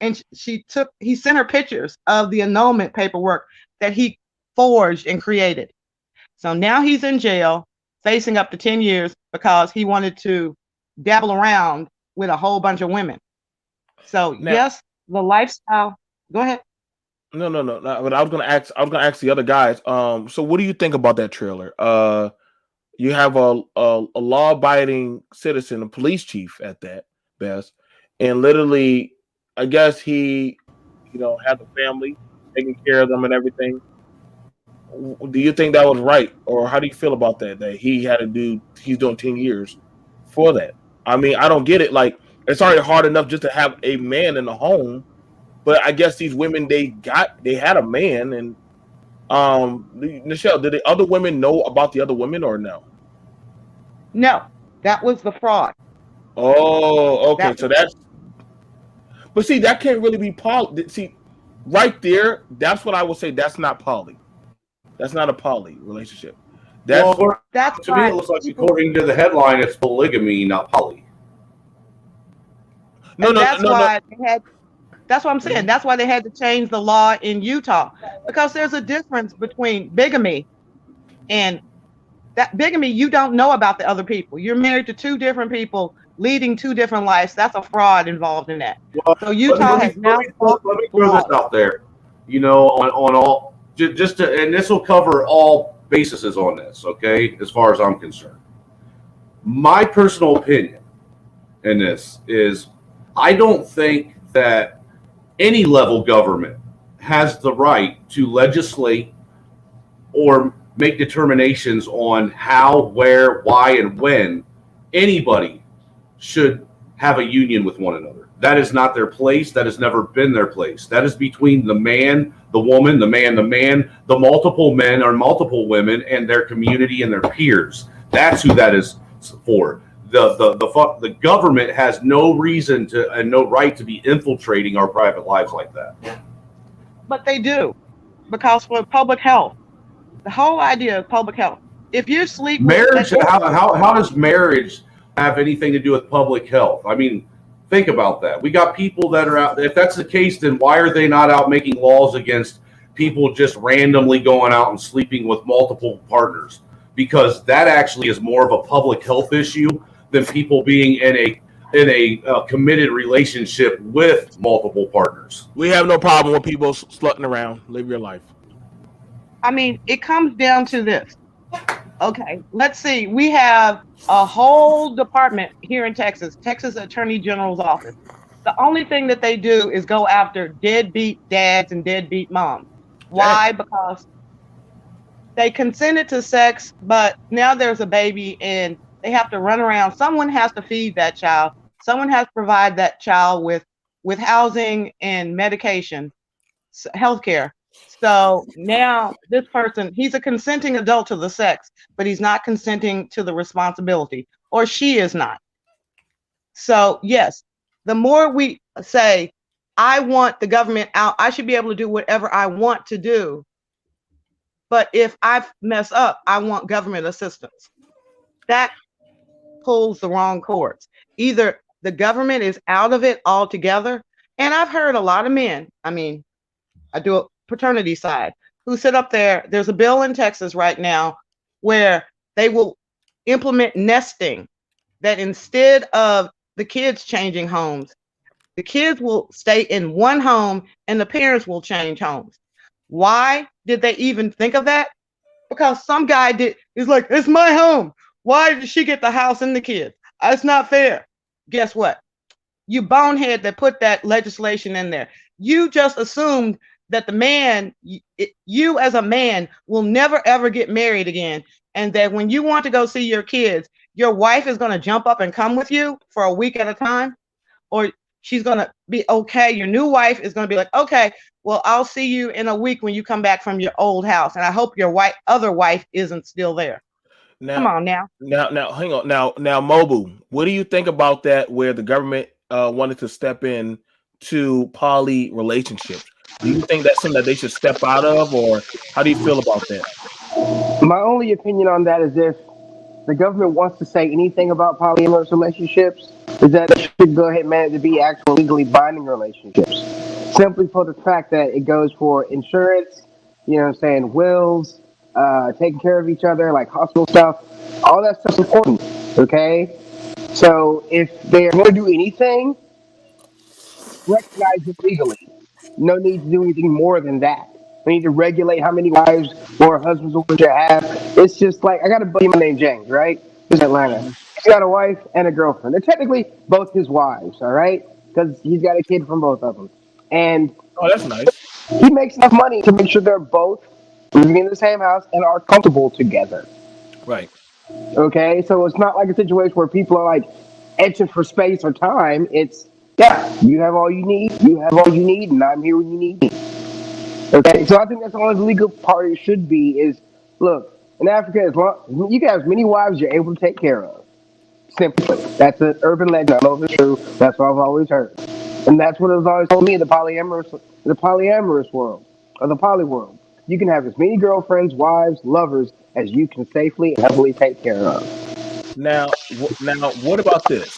And he sent her pictures of the annulment paperwork that he forged and created. So now he's in jail, facing up to 10 years because he wanted to dabble around with a whole bunch of women. So now, yes, the lifestyle. Go ahead. No. But I was gonna ask the other guys. So what do you think about that trailer? You have a law-abiding citizen, a police chief at that best, and literally, I guess he, has a family, taking care of them and everything. Do you think that was right, or how do you feel about that? That he's doing 10 years for that. I mean, I don't get it. Like, it's already hard enough just to have a man in the home, but I guess these women they had a man. And Nichelle, did the other women know about the other women or no? No, that was the fraud. Oh, okay. But see, that can't really be poly. See, right there, that's what I would say. That's not poly. That's not a poly relationship. To me, it looks like, according to the headline, it's polygamy, not poly. That's why I'm saying. That's why they had to change the law in Utah, because there's a difference between bigamy and that bigamy. You don't know about the other people. You're married to 2 different people, leading 2 different lives. That's a fraud involved in that. Well, so Utah has now. Let me throw this out there. On all, and this will cover all bases on this. Okay, as far as I'm concerned, my personal opinion in this is, I don't think that any level government has the right to legislate or make determinations on how, where, why, and when anybody should have a union with one another. That is not their place. That has never been their place. That is between the man, the woman, the man, the multiple men or multiple women, and their community and their peers. That's who that is for. The government has no reason to and no right to be infiltrating our private lives like that. But they do, because for public health, the whole idea of public health. If you sleep Marriage, how does marriage have anything to do with public health? I mean, think about that. We got people that are out. If that's the case, then why are they not out making laws against people just randomly going out and sleeping with multiple partners? Because that actually is more of a public health issue than people being in a committed relationship with multiple partners. We have no problem with people slutting around. Live your life. I mean, it comes down to this. Okay, let's see. We have a whole department here in Texas Attorney General's office. The only thing that they do is go after deadbeat dads and deadbeat moms. Why? Because they consented to sex, but now there's a baby and they have to run around. Someone has to feed that child. Someone has to provide that child with housing and medication, healthcare. So now this person, he's a consenting adult to the sex, but he's not consenting to the responsibility, or she is not. So yes, the more we say, I want the government out, I should be able to do whatever I want to do. But if I mess up, I want government assistance. That pulls the wrong chords. Either the government is out of it altogether. And I've heard a lot of men, I mean, I do a paternity side, who sit up there. There's a bill in Texas right now where they will implement nesting, that instead of the kids changing homes, the kids will stay in one home and the parents will change homes. Why did they even think of that? Because some guy is like, it's my home. Why did she get the house and the kids? It's not fair. Guess what? You bonehead that put that legislation in there. You just assumed that the man, you as a man, will never ever get married again. And that when you want to go see your kids, your wife is going to jump up and come with you for a week at a time. Or she's going to be okay. Your new wife is going to be like, okay, well, I'll see you in a week when you come back from your old house. And I hope your other wife isn't still there. Now, come on now. Now, hang on. Now, Mobu, what do you think about that where the government wanted to step in to poly relationships? Do you think that's something that they should step out of, or how do you feel about that? My only opinion on that is if the government wants to say anything about polyamorous relationships, is that they should go ahead and manage to be actual legally binding relationships. Simply for the fact that it goes for insurance, you know what I'm saying, wills, taking care of each other, like hospital stuff, all that stuff's important, okay? So if they're going to do anything, recognize it legally. No need to do anything more than that. We need to regulate how many wives or husbands or you have. It's just like, I got a buddy named James, right? He's in Atlanta. He's got a wife and a girlfriend. They're technically both his wives, all right? Because he's got a kid from both of them. And oh, that's nice. He makes enough money to make sure they're both living in the same house and are comfortable together. Right. Okay, so it's not like a situation where people are like etching for space or time. It's, yeah, you have all you need, and I'm here when you need me. Okay, so I think that's all the legal part should be is, look, in Africa, as long you can have as many wives as you're able to take care of. Simply. That's an urban legend. I don't know if it's true. That's what I've always heard. And that's what it was always told me in the polyamorous world, or the poly world. You can have as many girlfriends, wives, lovers as you can safely and heavily take care of. Now, what about this?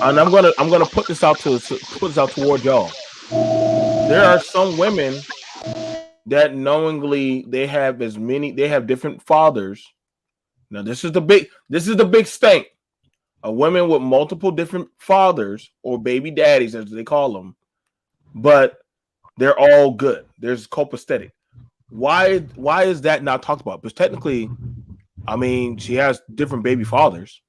And I'm gonna put this out toward y'all. There are some women that knowingly they have different fathers. Now, this is the big stink. A women with multiple different fathers or baby daddies, as they call them, but they're all good. There's copacetic. Why is that not talked about? Because technically, I mean, she has different baby fathers,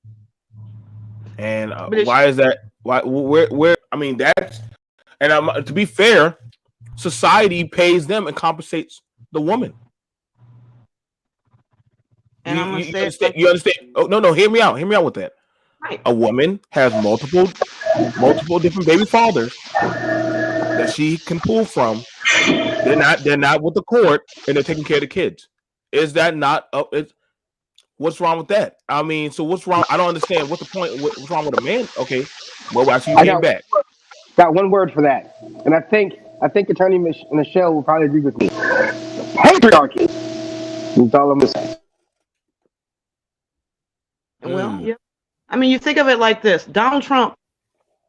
and why is that? Why where? I mean, that's and to be fair, society pays them and compensates the woman. And I'm gonna say understand? You understand? Oh no, hear me out. Hear me out with that. right. A woman has multiple different baby fathers that she can pull from. They're not with the court, and they're taking care of the kids. Is that not up? What's wrong with that? I mean, so what's wrong? I don't understand. What's the point? What's wrong with a man? Okay, well, actually, you I came back. got one word for that, and I think Attorney Michelle will probably agree with me. Patriarchy. That's all I'm gonna say. Well, yeah. I mean, you think of it like this: Donald Trump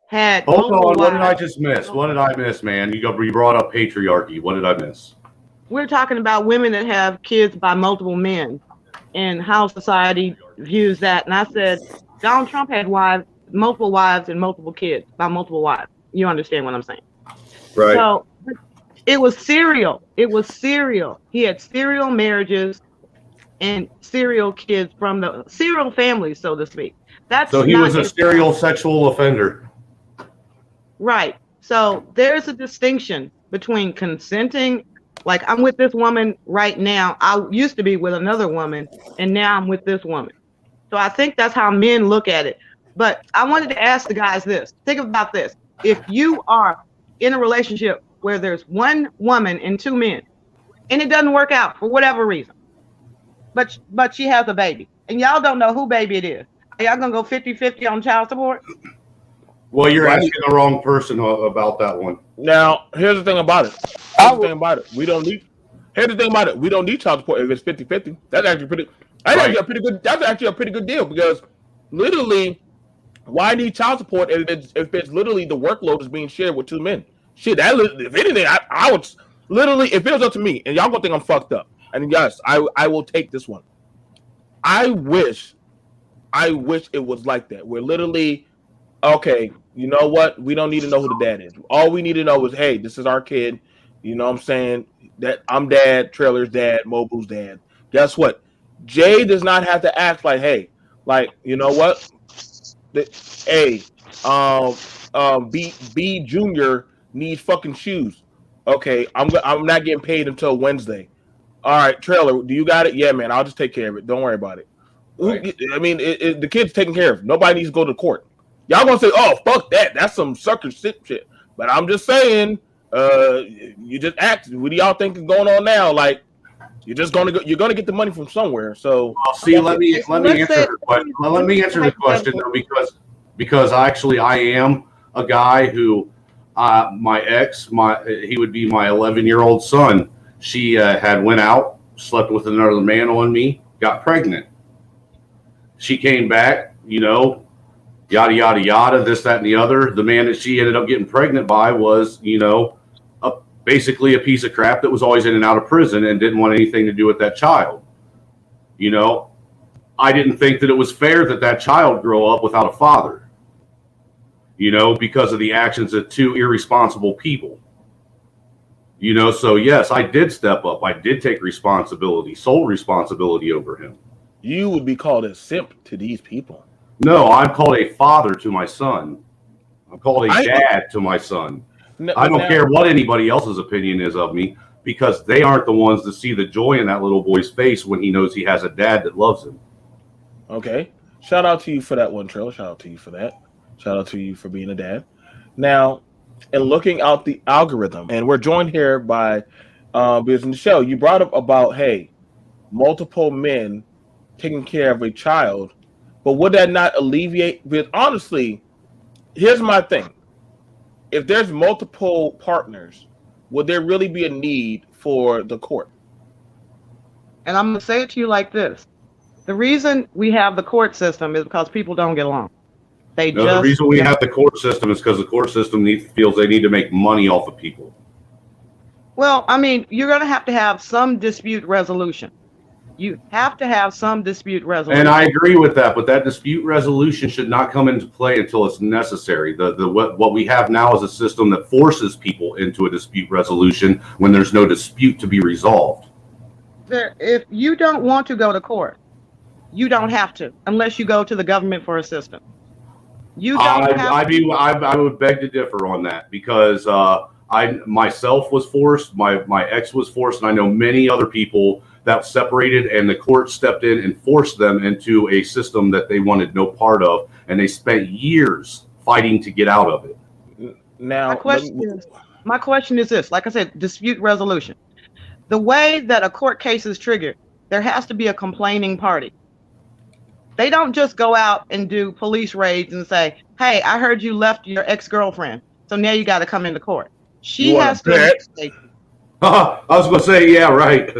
had Hold multiple on, what did I wives. just miss? What did I miss, man? You brought up patriarchy. What did I miss? We're talking about women that have kids by multiple men and how society views that. And I said, Donald Trump had multiple wives and multiple kids by multiple wives. You understand what I'm saying? Right. So it was serial. It was serial. He had serial marriages and serial kids from the serial families, so to speak. That's So he not was a serial sexual offender. right. So there's a distinction between consenting. Like I'm with this woman right now. I used to be with another woman, and now I'm with this woman. So I think that's how men look at it. But I wanted to ask the guys this. Think about this. If you are in a relationship where there's one woman and two men, and it doesn't work out for whatever reason, but she has a baby, and y'all don't know who baby it is, are y'all gonna go 50-50 on child support? Well, you're asking the wrong person about that one. Now, here's the thing about it. We don't need. Here's the thing about it. We don't need child support if it's 50-50. That's actually pretty. That's actually a pretty good deal because literally, why need child support if it's literally the workload is being shared with two men? Shit, if anything, I would literally, if it was up to me, and y'all gonna think I'm fucked up, and yes, I will take this one. I wish it was like that. We're literally. Okay, you know what? We don't need to know who the dad is. All we need to know is, hey, this is our kid. You know what I'm saying? That I'm dad, Trailer's dad, Mobu's dad. Guess what? Jay does not have to act like, hey, like, you know what? Hey, B Junior needs fucking shoes. Okay, I'm not getting paid until Wednesday. All right, Trailer, do you got it? Yeah, man, I'll just take care of it. Don't worry about it. Right. I mean, the kid's taken care of. Nobody needs to go to court. Y'all gonna say, "Oh, fuck that! That's some sucker shit." But I'm just saying, you just act. What do y'all think is going on now? Like, you're gonna get the money from somewhere. So, see, let me answer the question though, because actually I am a guy who, my ex, he would be my 11-year-old son. She had went out, slept with another man on me, got pregnant. She came back, yada, yada, yada, this, that, and the other. The man that she ended up getting pregnant by was, basically a piece of crap that was always in and out of prison and didn't want anything to do with that child. I didn't think that it was fair that child grow up without a father, because of the actions of two irresponsible people. So yes, I did step up. I did take sole responsibility over him. You would be called a simp to these people. No, I'm called a father to my son. I'm called a dad to my son. I don't care what anybody else's opinion is of me because they aren't the ones to see the joy in that little boy's face when he knows he has a dad that loves him. Okay. Shout out to you for that one, Trill. Shout out to you for that. Shout out to you for being a dad. Now, in looking out the algorithm, and we're joined here by because in the show, you brought up about, hey, multiple men taking care of a child. But would that not alleviate? Because honestly, here's my thing. If there's multiple partners, would there really be a need for the court? And I'm going to say it to you like this. The reason we have the court system is because people don't get along. The reason we have the court system is because the court system feels they need to make money off of people. Well, I mean, you're going to have some dispute resolution. You have to have some dispute resolution. And I agree with that, but that dispute resolution should not come into play until it's necessary. What we have now is a system that forces people into a dispute resolution when there's no dispute to be resolved. If you don't want to go to court, you don't have to, unless you go to the government for assistance. You don't have to. I would beg to differ on that because I myself was forced, my ex was forced, and I know many other people that separated, and the court stepped in and forced them into a system that they wanted no part of, and they spent years fighting to get out of it. Now, my question is this: like I said, dispute resolution. The way that a court case is triggered, there has to be a complaining party. They don't just go out and do police raids and say, "Hey, I heard you left your ex-girlfriend, so now you got to come into court." She has to initiate. I was going to say, yeah, right.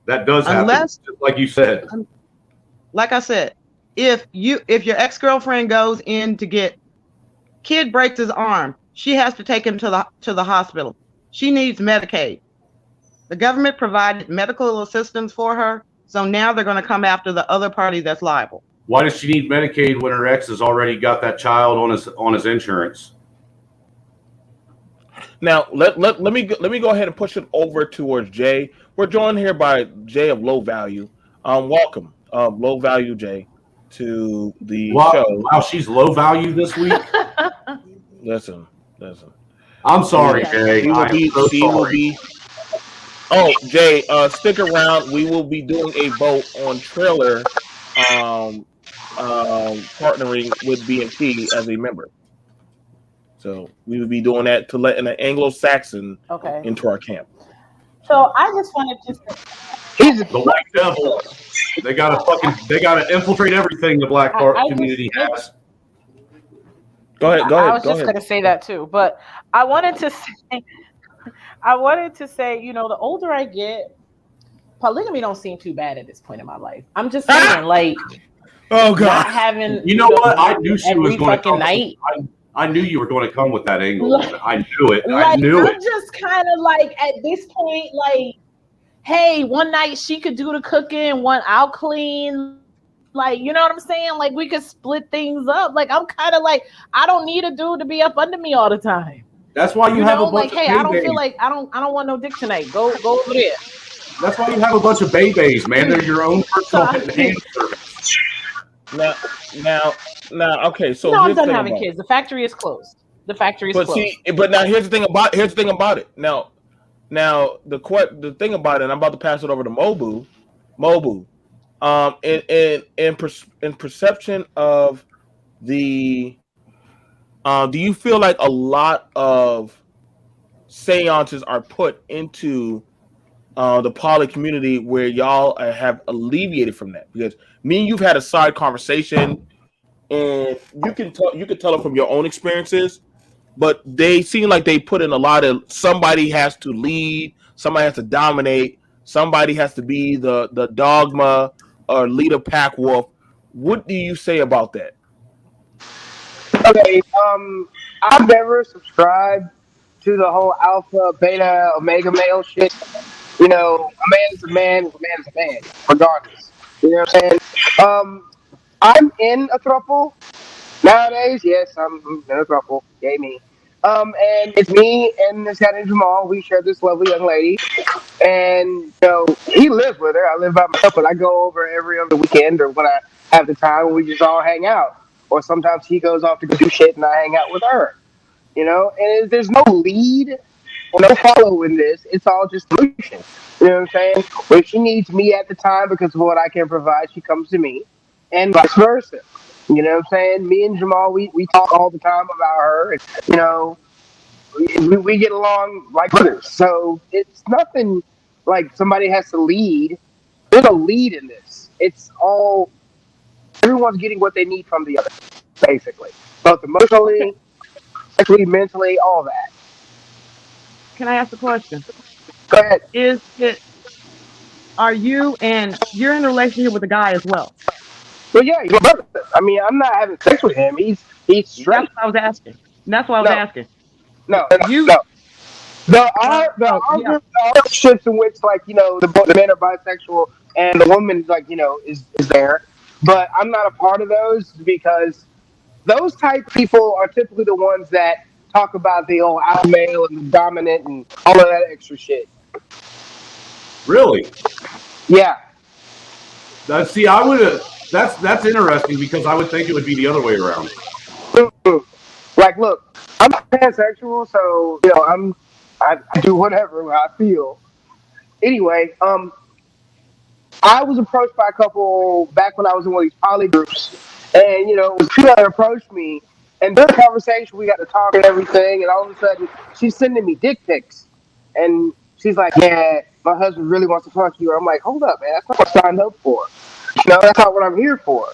That does happen, just like you said. Like I said, if your ex-girlfriend goes in to get, kid breaks his arm, she has to take him to the hospital. She needs Medicaid. The government provided medical assistance for her, so now they're going to come after the other party that's liable. Why does she need Medicaid when her ex has already got that child on his insurance? Now let me go ahead and push it over towards Jay. We're joined here by Jay of Low Value. Welcome, Low Value Jay, to the show. Wow, she's low value this week. Listen. I'm sorry, Jay. She will be. Oh, Jay, stick around. We will be doing a vote on Trailer, partnering with BNT as a member. So we will be doing that to let an Anglo-Saxon into our camp. So I just wanted to say, He's the white devil. They gotta infiltrate everything the black community has. Go ahead. I was just going to say that too, but I wanted to say, you know, the older I get, polygamy don't seem too bad at this point in my life. I'm just saying, like, oh god, not having. You know what? I knew she was going to come. Night. I knew you were going to come with that angle. I knew it. I'm just kind of like at this point, like, hey, one night she could do the cooking, one I'll clean. Like, you know what I'm saying? Like, we could split things up. Like, I'm kind of like, I don't need a dude to be up under me all the time. That's why you have a bunch like, of hey, I don't feel like I don't want no dick tonight. Go over there. That's why you have a bunch of babies, man. They're your own personal hand service. Now, okay. So no, I'm done having kids. The factory is closed. The factory is closed. But now here's the thing about it. Now the thing about it, and I'm about to pass it over to Mobu. In perception of the, do you feel like a lot of seances are put into the poly community where y'all have alleviated from that? Because me and you've had a side conversation, and you can tell it from your own experiences, but they seem like they put in a lot of somebody has to lead, somebody has to dominate, somebody has to be the dogma or lead a pack wolf. What do you say about that? Okay, I've never subscribed to the whole alpha, beta, omega male shit. You know, a man is a man, a man is a man, regardless. You know what I'm saying? I'm in a throuple nowadays. Yes, I'm in a throuple. Yay me. And it's me and this guy named Jamal. We share this lovely young lady. And, you know, he lives with her. I live by myself, but I go over every other weekend or when I have the time, we just all hang out. Or sometimes he goes off to go do shit and I hang out with her. You know, and there's no lead or no follow in this. It's all just solution. You know what I'm saying? When she needs me at the time because of what I can provide, she comes to me, and vice versa. You know what I'm saying? Me and Jamal, we talk all the time about her, and, you know, we get along like brothers. So it's nothing like somebody has to lead. There's a lead in this. It's all, everyone's getting what they need from the other, basically. Both emotionally, sexually, mentally, all that. Can I ask a question? Go ahead. Are you, and you're in a relationship with a guy as well? Well, yeah, he's my brother. I mean, I'm not having sex with him. He's straight. That's what I was asking. That's what I was asking. No. The relationships in which, like, you know, the men are bisexual and the woman, like, you know, is there. But I'm not a part of those because those type people are typically the ones that talk about the old alpha male and the dominant and all of that extra shit. Really? Yeah. See, I would have. That's interesting because I would think it would be the other way around. Like, look, I'm pansexual, so, you know, I do whatever I feel. Anyway, I was approached by a couple back when I was in one of these poly groups, and it was two that approached me, and during the conversation we got to talk and everything, and all of a sudden she's sending me dick pics, and she's like, "Yeah, my husband really wants to fuck you." I'm like, "Hold up, man, that's not what I signed up for. That's not what I'm here for."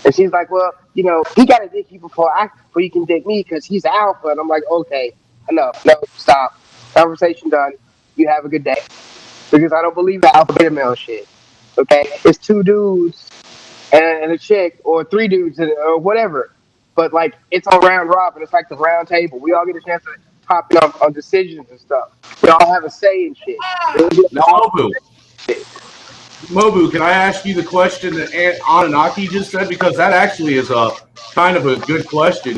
And she's like, "Well, he got to dick you before you can dick me because he's alpha." And I'm like, "Okay, enough. No, stop. Conversation done. You have a good day." Because I don't believe the alpha beta male shit. Okay, it's two dudes and a chick, or three dudes or whatever. But like, it's a round robin. It's like the round table. We all get a chance to hop in on decisions and stuff. We all have a say in shit. Now, Mobu, can I ask you the question that Anunnaki just said? Because that actually is a kind of a good question.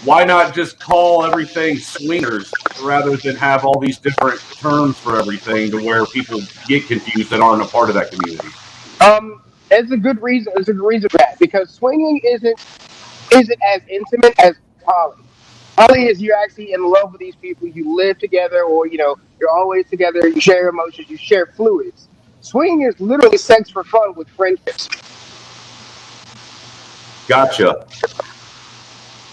Why not just call everything swingers rather than have all these different terms for everything to where people get confused that aren't a part of that community? It's a good reason. It's a good reason for that, because swinging isn't as intimate as poly. Poly is you're actually in love with these people. You live together, or you're always together. You share emotions. You share fluids. Swinging is literally sex for fun with friendships. Gotcha.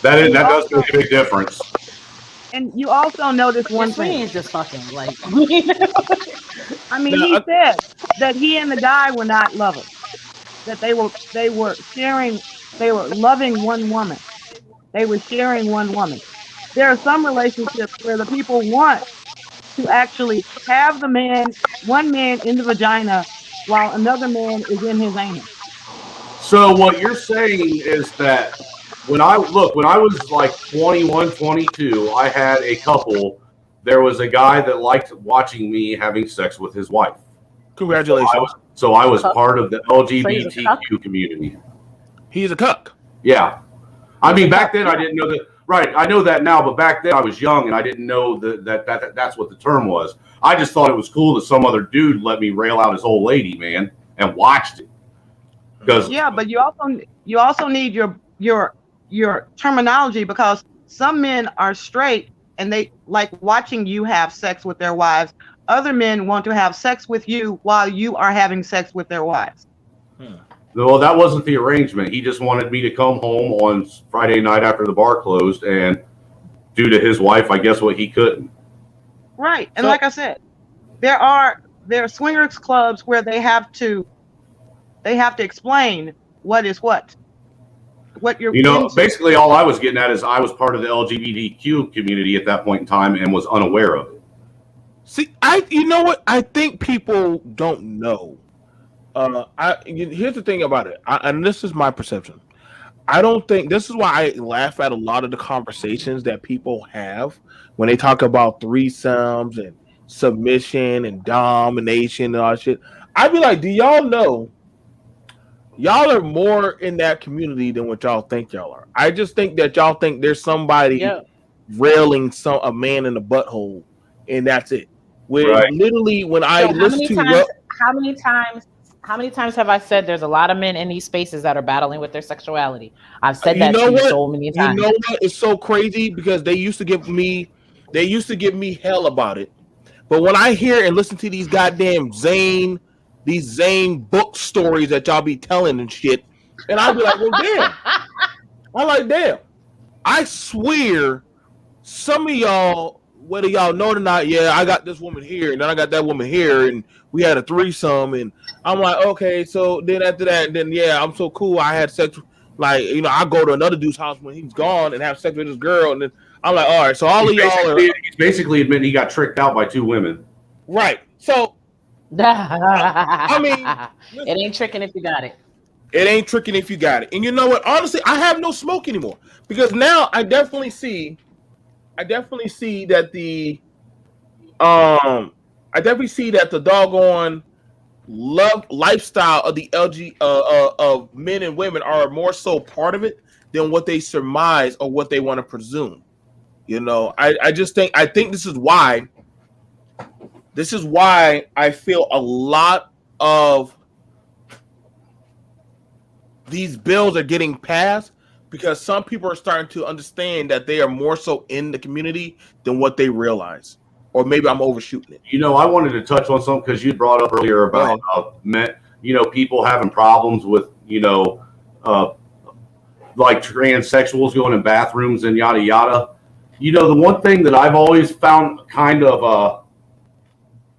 That does make a big difference. And you also notice one Swinging thing. is just fucking like. I mean, he said that he and the guy were not lovers. That they were sharing, they were loving one woman. They were sharing one woman. There are some relationships where the people want to actually have one man in the vagina while another man is in his anus. So what you're saying is that when I was like 21, 22, I had a couple. There was a guy that liked watching me having sex with his wife. Congratulations. So I was part of the LGBTQ community. He's a cuck. Yeah. I mean, back then I didn't know that. Right. I know that now, but back then I was young and I didn't know that's what the term was. I just thought it was cool that some other dude let me rail out his old lady, man, and watched it. Yeah, but you also need your terminology, because some men are straight and they like watching you have sex with their wives. Other men want to have sex with you while you are having sex with their wives. Well, that wasn't the arrangement. He just wanted me to come home on Friday night after the bar closed and do to his wife, I guess, what he couldn't. Right. And like I said, there are swingers clubs where they have to explain what is what you're into. Basically all I was getting at is I was part of the LGBTQ community at that point in time and was unaware of it. See, you know what? I think people don't know. Here's the thing about it, and this is my perception. I don't think this is why I laugh at a lot of the conversations that people have when they talk about threesomes and submission and domination and all that shit. I'd be like, do y'all know y'all are more in that community than what y'all think y'all are? I just think that y'all think there's somebody railing a man in the butthole, and that's it. Literally, when I listen to how many times have I said there's a lot of men in these spaces that are battling with their sexuality? I've said that to you so many times. You know what? It's so crazy because they used to give me hell about it. But when I hear and listen to these goddamn Zane book stories that y'all be telling and shit, and I'll be like, well, damn. I'm like, damn. I swear some of y'all, whether y'all know it or not, I got this woman here, and then I got that woman here, and we had a threesome, and I'm like, okay, so then after that, then I'm so cool. I had sex, I go to another dude's house when he's gone and have sex with this girl, and then I'm like, all right, so all of y'all are. He's basically admitting he got tricked out by two women. Right. So, I mean, it ain't tricking if you got it. It ain't tricking if you got it. And you know what? Honestly, I have no smoke anymore because now I definitely see that the doggone lifestyle of the LG of men and women are more so part of it than what they surmise or what they want to presume. I think this is why I feel a lot of these bills are getting passed, because some people are starting to understand that they are more so in the community than what they realize. or maybe I'm overshooting it. You know, I wanted to touch on something because you brought up earlier about men, people having problems with, like transsexuals going in bathrooms and yada yada. The one thing that I've always found kind of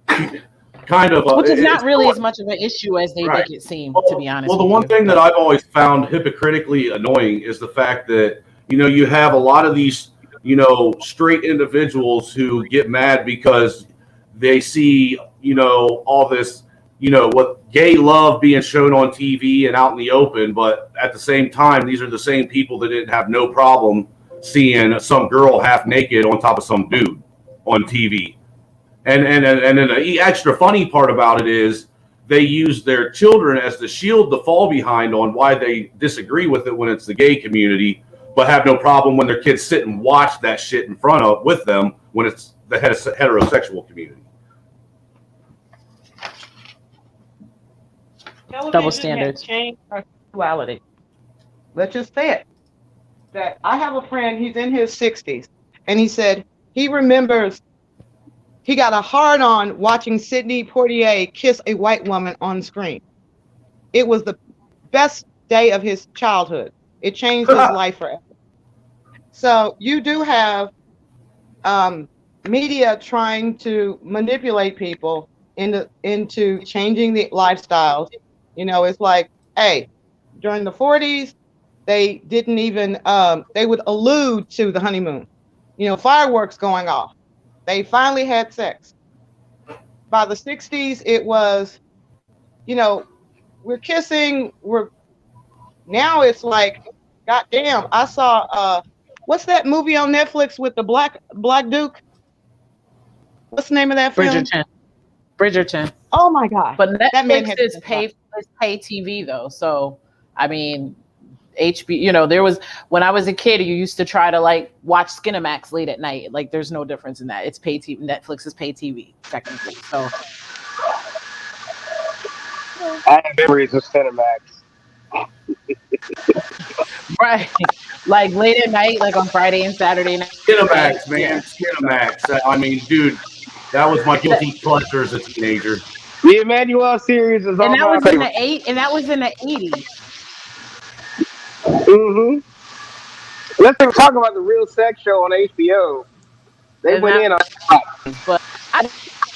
which is not really as much of an issue as they make it seem, to be honest. Well, the one thing that I've always found hypocritically annoying is the fact that you have a lot of these straight individuals who get mad because they see all this what gay love being shown on TV and out in the open, but at the same time these are the same people that didn't have no problem seeing some girl half naked on top of some dude on TV. And then the extra funny part about it is they use their children as the shield to fall behind on why they disagree with it when it's the gay community, but have no problem when their kids sit and watch that shit in front of with them when it's the heterosexual community. Double standards. Change our sexuality. Let's just say it. That I have a friend, he's in his 60s, and he said he remembers he got a hard on watching Sidney Poitier kiss a white woman on screen. It was the best day of his childhood. It changed his life forever. So you do have media trying to manipulate people into changing the lifestyles. It's like, hey, during the 40s, they didn't even, they would allude to the honeymoon, fireworks going off. They finally had sex. By the 60s, it was, we're kissing. Now it's like, goddamn, I saw, what's that movie on Netflix with the black Duke? What's the name of that film? Bridgerton. Oh my God. But Netflix is pay TV though. So, I mean, HBO, there was, when I was a kid, you used to try to like watch Skinamax late at night. Like there's no difference in that. It's pay TV. Netflix is pay TV technically. So I have memories of Cinemax. right, like late at night, like on Friday and Saturday night. Skinamax, man, Skinamax. I mean, dude, that was my guilty pleasure as a teenager. The Emmanuel series is all and that was in the '80s. Mm-hmm. Let's talk about the Real Sex Show on HBO. They went in on that. But I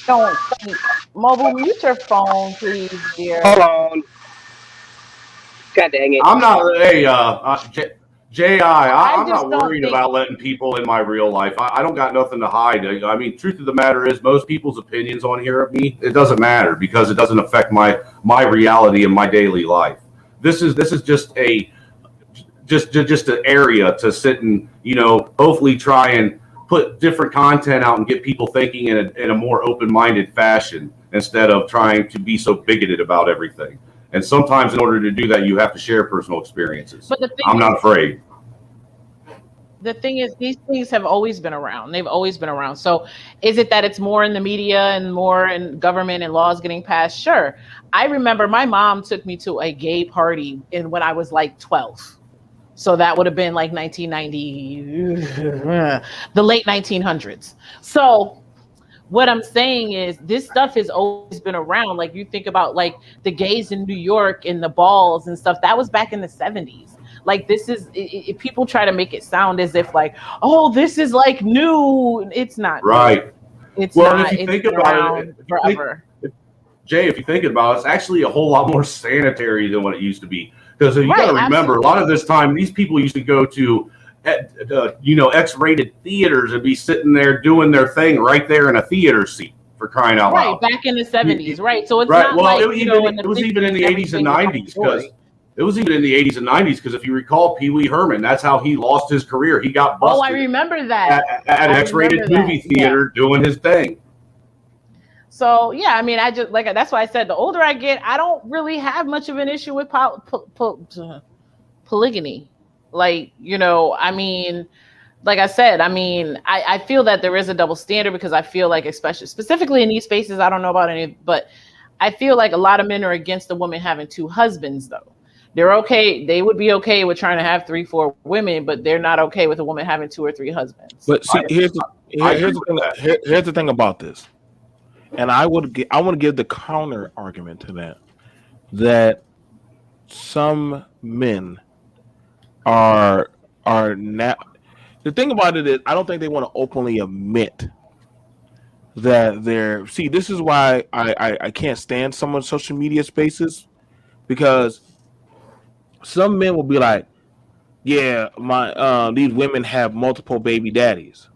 don't think, Mobile, mute your phone, please, dear. Hold on. God dang it. I'm not, I'm not worried about letting people in my real life. I don't got nothing to hide. I mean, truth of the matter is most people's opinions on here of me, it doesn't matter because it doesn't affect my reality in my daily life. This is just just an area to sit and, hopefully try and put different content out and get people thinking in a more open-minded fashion instead of trying to be so bigoted about everything. And sometimes in order to do that, you have to share personal experiences. But I'm not afraid. The thing is, these things have always been around. They've always been around. So is it that it's more in the media and more in government and laws getting passed? Sure. I remember my mom took me to a gay party when I was like 12. So that would have been like 1990, the late 1900s. So what I'm saying is this stuff has always been around. Like you think about like the gays in New York and the balls and stuff, that was back in the 70s. Like this is, people try to make it sound as if like, oh, this is like new. It's not. Right. It's well, not. If you it's think about it, forever. Jay, if you think about it, it's actually a whole lot more sanitary than what it used to be. Because you got to remember, a lot of this time, these people used to go to, X-rated theaters and be sitting there doing their thing right there in a theater seat for crying out loud. Right, back in the 70s, right? So it's not like, it was even in the 80s and 90s because it was even in the 80s and 90s because if you recall Pee Wee Herman, that's how he lost his career. He got busted. Oh, I remember that. At an X-rated movie theater doing his thing. So yeah, I mean, I just like that's why I said the older I get, I don't really have much of an issue with polygamy. Like, I mean, like I said, I mean, I feel that there is a double standard because I feel like, especially specifically in these spaces, I don't know about any, but I feel like a lot of men are against a woman having two husbands though. They're okay. They would be okay with trying to have 3-4 women, but they're not okay with a woman having 2 or 3 husbands. But see, Here's the thing about this, and I want to give the counter argument to that some men are now. The thing about it is, I don't think they want to openly admit that they're. See, this is why I can't stand some of social media spaces, because some men will be like, "Yeah, my these women have multiple baby daddies,"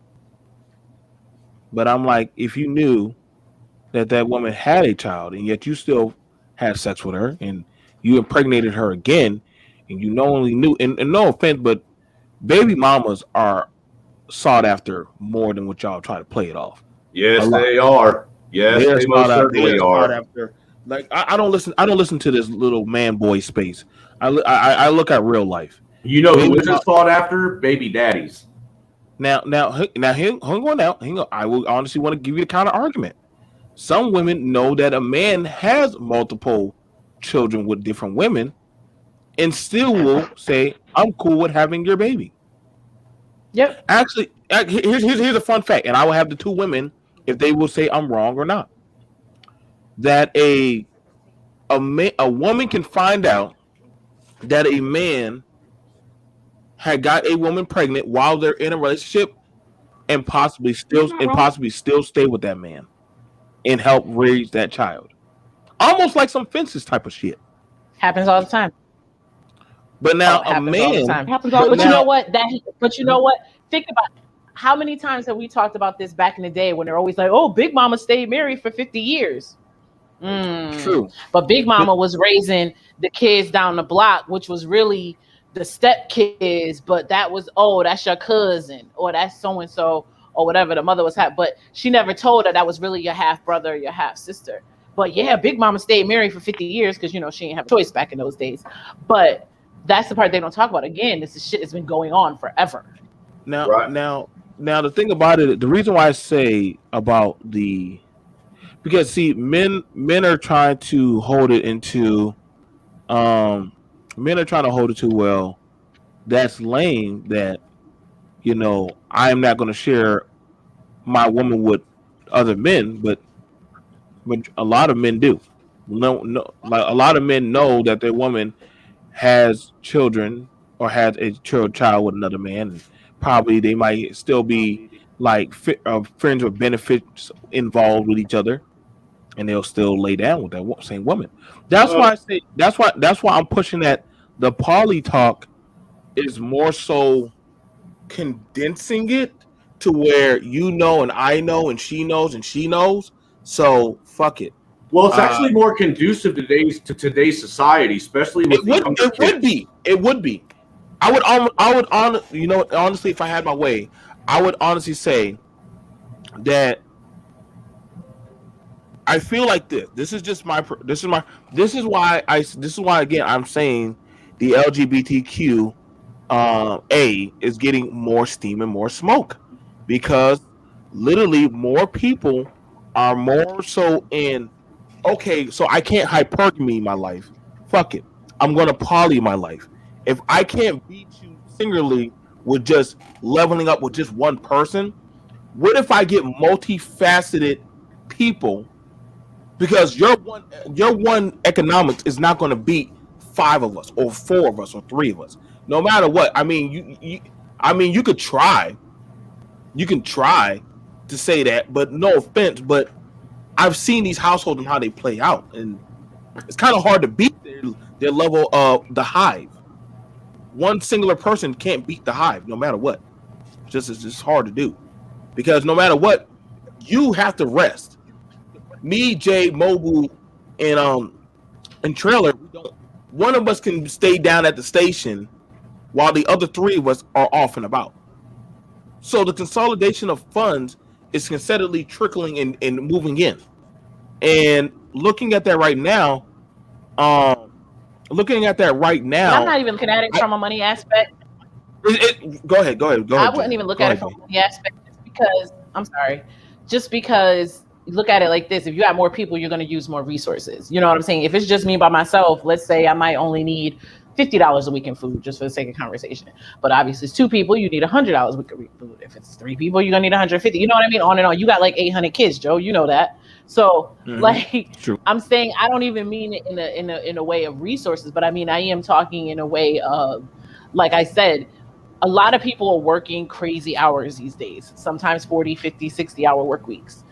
but I'm like, if you knew that woman had a child and yet you still had sex with her and you impregnated her again, and you knowingly knew, and no offense, but baby mamas are sought after more than what y'all try to play it off. Yes, they are. Yes, they most certainly are. After. Like I don't listen to this little man boy space. I look at real life. You know who isn't sought after? Baby daddies. Now, hang on. I will honestly want to give you the counter argument. Some women know that a man has multiple children with different women and still will say, "I'm cool with having your baby." Yep. Actually, here's a fun fact, and I will have the two women if they will say I'm wrong or not. That a woman can find out that a man had got a woman pregnant while they're in a relationship and possibly still stay with that man and help raise that child. Almost like some fences type of shit. Happens all the time. But now a man happens all the time. You know what? But you know what? Think about how many times have we talked about this back in the day when they're always like, "Oh, Big Mama stayed married for 50 years." True. But Big Mama was raising the kids down the block, which was really the step kids, but that was, oh, that's your cousin, or that's so and so, or whatever the mother was having. But she never told her that was really your half brother or your half sister. But yeah, Big Mama stayed married for 50 years because she didn't have a choice back in those days. But that's the part they don't talk about. Again, this is shit that's been going on forever. Now the thing about it, the reason why I say about because see, men are trying to hold it into well, that's lame that I am not going to share my woman with other men, but a lot of men do. No, like a lot of men know that their woman has children or has a child with another man, and probably they might still be like friends with benefits involved with each other, and they'll still lay down with that same woman. That's why I say that's why I'm pushing that the poly talk is more so condensing it to where and I know and she knows. So fuck it. Well, it's actually more conducive to today's society, especially with It would be. I would honestly, if I had my way, I would honestly say that I feel like this. This is why again I'm saying the LGBTQ A is getting more steam and more smoke, because literally more people are more so in, okay, so I can't hypergamy my life. Fuck it. I'm gonna poly my life. If I can't beat you singularly with just leveling up with just one person, what if I get multifaceted people? Because your one economics is not going to beat 5 of us or 4 of us or 3 of us. No matter what. I mean, you could try. You can try to say that, but no offense, but I've seen these households and how they play out, and it's kind of hard to beat their level of the hive. One singular person can't beat the hive, no matter what. It's just hard to do, because no matter what, you have to rest. Me, Jay, Mobile, and Trailer, one of us can stay down at the station while the other 3 of us are off and about. So the consolidation of funds is constantly trickling and moving in. And looking at that right now, I'm not even looking at it from a money aspect. Go ahead. I wouldn't even look at it from a money aspect, just because look at it like this: if you have more people, you're going to use more resources. You know what I'm saying? If it's just me by myself, let's say I might only need $50 a week in food, just for the sake of conversation. But obviously, it's 2 people, you need $100 a week in food. If it's 3 people, you're gonna need 150. You know what I mean? On and on. You got like 800 kids, Joe. You know that. So like, True. I'm saying, I don't even mean it in a way of resources, but I mean I am talking in a way of, like I said, a lot of people are working crazy hours these days. Sometimes 40, 50, 60-hour work weeks.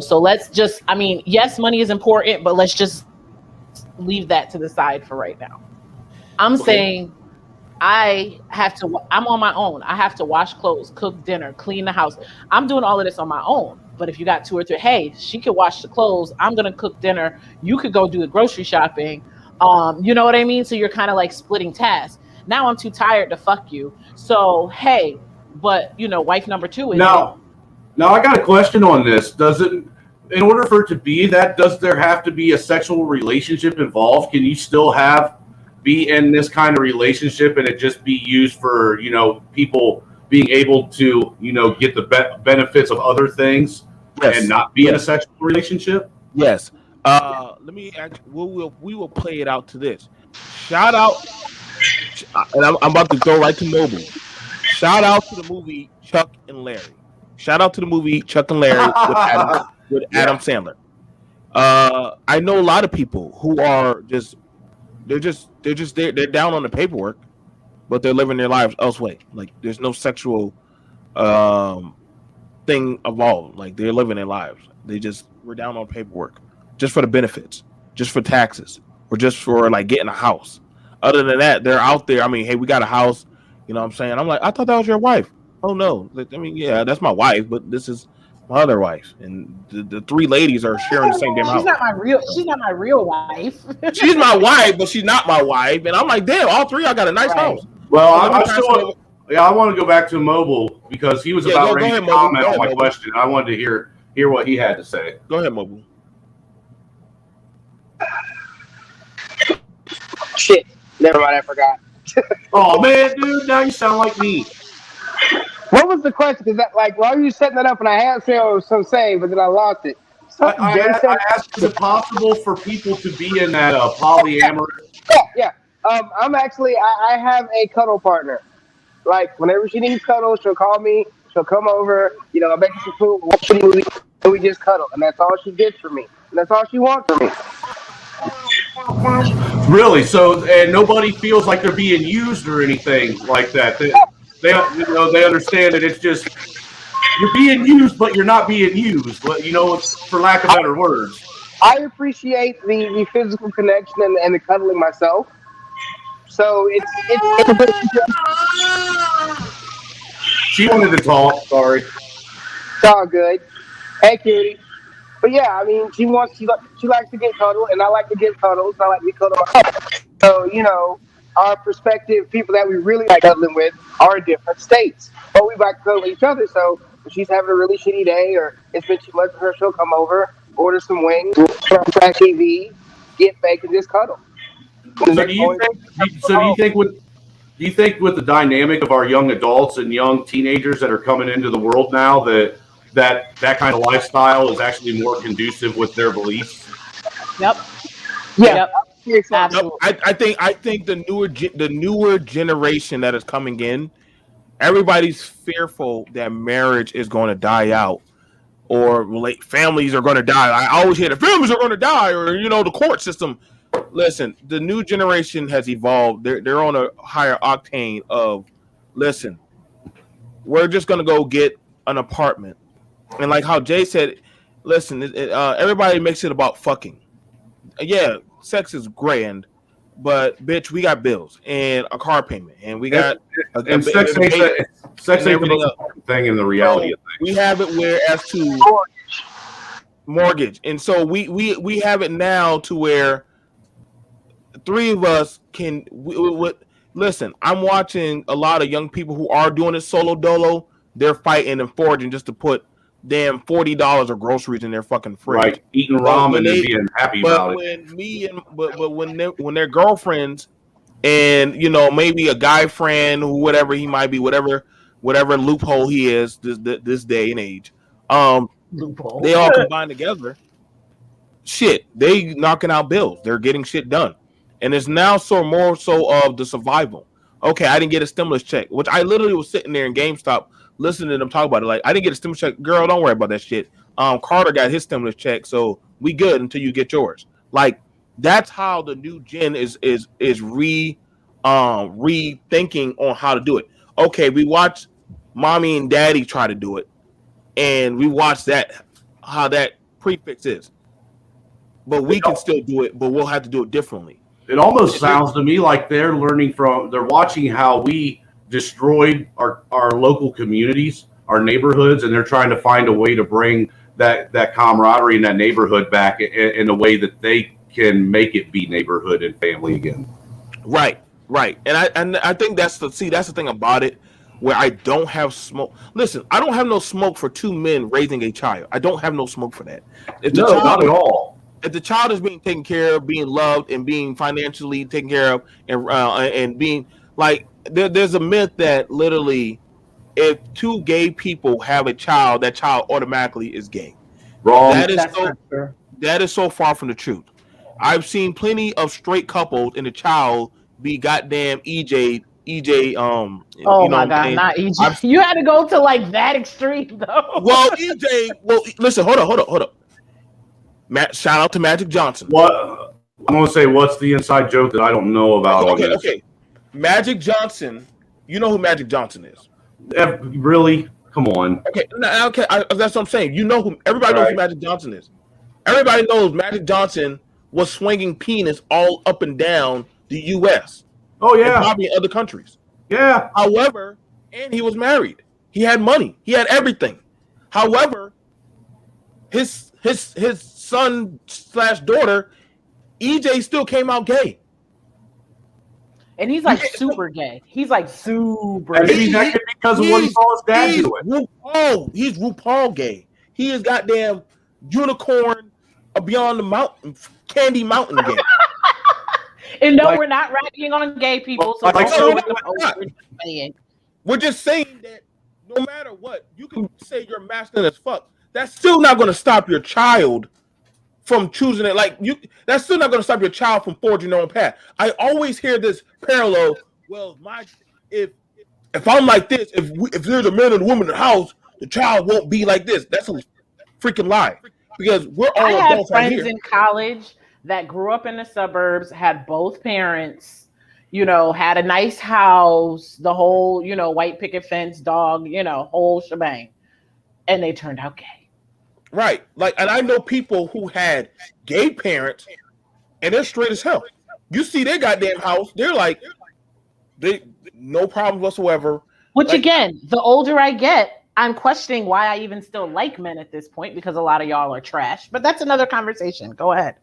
So let's just, I mean, yes, money is important, but let's just leave that to the side for right now. I'm saying I'm on my own. I have to wash clothes, cook dinner, clean the house. I'm doing all of this on my own. But if you got 2 or 3, hey, she could wash the clothes. I'm going to cook dinner. You could go do the grocery shopping. You know what I mean? So you're kind of like splitting tasks. Now I'm too tired to fuck you. So, hey, but wife number 2 is Now I got a question on this. In order for it to be that, does there have to be a sexual relationship involved? Can you still be in this kind of relationship and it just be used for, people being able to, get the benefits of other things and not be in a sexual relationship? Yes. Let me we will play it out to this. Shout out, and I'm about to go right to Mobile. Shout out to the movie Chuck and Larry. Shout out to the movie Chuck and Larry with Adam Sandler. I know a lot of people who are they're down on the paperwork, but they're living their lives elsewhere. Like there's no sexual thing involved. Like they're living their lives. We're down on paperwork just for the benefits, just for taxes, or just for like getting a house. Other than that, they're out there. I mean, hey, we got a house. You know what I'm saying? I'm like, I thought that was your wife. Oh no. I mean, yeah, that's my wife, but this is my other wife, and the 3 ladies are sharing the same damn house. She's not my real wife. She's my wife, but she's not my wife. And I'm like, damn, all 3 I got a nice house. Well, I want to go back to Mobile because he was about ready to comment on my question. I wanted to hear what he had to say. Go ahead, Mobile. Shit. Never mind, I forgot. Oh man, dude, now you sound like me. What was the question? Because while you setting that up, and I had some say, but then I lost it. I asked, is it possible for people to be in that polyamorous? Yeah. I'm actually, I have a cuddle partner. Like, whenever she needs cuddle, she'll call me. She'll come over. I'll make her some food, watch a movie, and we just cuddle. And that's all she gets from me. And that's all she wants from me. Really? So, and nobody feels like they're being used or anything like that. They understand that it's just you're being used, but you're not being used. For lack of better words. I appreciate the physical connection and the cuddling myself. So it's a bit. She wanted to talk. Sorry. It's all good. Hey, cutie. But yeah, I mean, she likes to get cuddled, and I like to get cuddled. So I like to be cuddled myself. So our perspective, people that we really like cuddling with, are in different states. But we like to cuddle each other. So if she's having a really shitty day, or it's been too much for her, she'll come over, order some wings, trash TV, get baked, and just cuddle. So do you think with the dynamic of our young adults and young teenagers that are coming into the world now that kind of lifestyle is actually more conducive with their beliefs? Yep. Yeah. Yep. Absolutely. I think the newer generation that is coming in, everybody's fearful that marriage is going to die out, or families are going to die. I always hear the families are going to die, or the court system. Listen, the new generation has evolved. They're on a higher octane of, listen, we're just going to go get an apartment. And like how Jay said, listen, everybody makes it about fucking. Yeah, sex is grand, but bitch, we got bills and a car payment, and we got sex ain't the most important thing in the reality of things. We have it where as to mortgage, and so we have it now to where 3 of us can. Listen, I'm watching a lot of young people who are doing it solo dolo. They're fighting and forging just to put damn $40 of groceries in their fucking fridge. Right, eating ramen and being happy about it. When their girlfriends and maybe a guy friend or whatever he might be, whatever loophole he is this day and age, loophole. They all combine together. Shit, they knocking out bills. They're getting shit done. and it's now more so of the survival. Okay, I didn't get a stimulus check, which I literally was sitting there in GameStop listening to them talk about it. Like, I didn't get a stimulus check, girl. Don't worry about that shit. Carter got his stimulus check, so we good until you get yours. Like, that's how the new gen is rethinking on how to do it. Okay, we watch mommy and daddy try to do it, and we watch that how that prefix is. But we can still do it, but we'll have to do it differently. It almost sounds to me like they're watching how we destroyed our local communities, our neighborhoods, and they're trying to find a way to bring that camaraderie in that neighborhood back in a way that they can make it be neighborhood and family again. Right. And I think that's the thing about it, where I don't have smoke. Listen, I don't have no smoke for two men raising a child. I don't have no smoke for that. Not at all. If the child is being taken care of, being loved, and being financially taken care of, and being like, there's a myth that literally, if two gay people have a child, that child automatically is gay. Wrong. That is so far from the truth. I've seen plenty of straight couples and the child be goddamn EJ. Oh my God, not EJ. You had to go to like that extreme though. Well, EJ. Well, listen, hold up. Shout out to Magic Johnson. What I'm gonna say? What's the inside joke that I don't know about? Okay. Magic Johnson. You know who Magic Johnson is? Really? Come on. Okay. That's what I'm saying. You know who? Everybody knows who Magic Johnson is. Everybody knows Magic Johnson was swinging penis all up and down the U.S. Oh yeah, and probably in other countries. Yeah. However, and he was married. He had money. He had everything. However, his son/daughter, EJ, still came out gay. And he's like super gay. He's like super. And maybe that could be because of what he saw his dad doing. He's RuPaul gay. He is goddamn unicorn beyond the mountain, Candy Mountain gay. And no, we're not ragging on gay people. So we're just saying that no matter what, you can say you're masculine as fuck. That's still not going to stop your child from choosing it. That's still not going to stop your child from forging their own path. I always hear this parallel. Well, if I'm like this, if there's a man and a woman in the house, the child won't be like this. That's a freaking lie. Because we're all adults right here. I had friends in college that grew up in the suburbs, had both parents, had a nice house, the whole, white picket fence, dog, whole shebang. And they turned out gay. Right. And I know people who had gay parents and they're straight as hell. You see their goddamn house, they're like, no problems whatsoever. Which again, the older I get, I'm questioning why I even still like men at this point, because a lot of y'all are trash. But that's another conversation. Go ahead.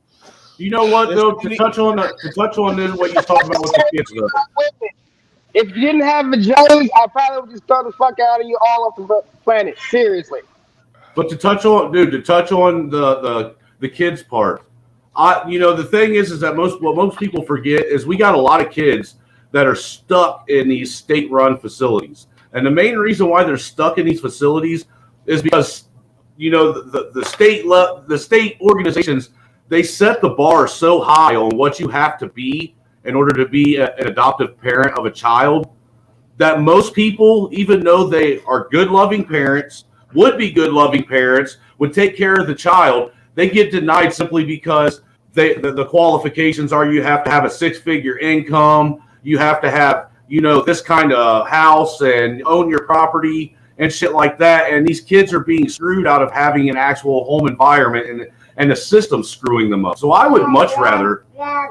You know what, though? To touch on this, what you're talking about with the kids, though. If you didn't have vaginas, I probably would just throw the fuck out of you all off the planet. Seriously. But to touch on the kids part, the thing is that most people forget is we got a lot of kids that are stuck in these state-run facilities, and the main reason why they're stuck in these facilities is because the state organizations, they set the bar so high on what you have to be in order to be an adoptive parent of a child that most people, even though they are good loving parents, would be good loving parents, would take care of the child, they get denied simply because the qualifications are you have to have a 6-figure income, you have to have this kind of house and own your property and shit like that, and these kids are being screwed out of having an actual home environment and the system screwing them up. So I would much rather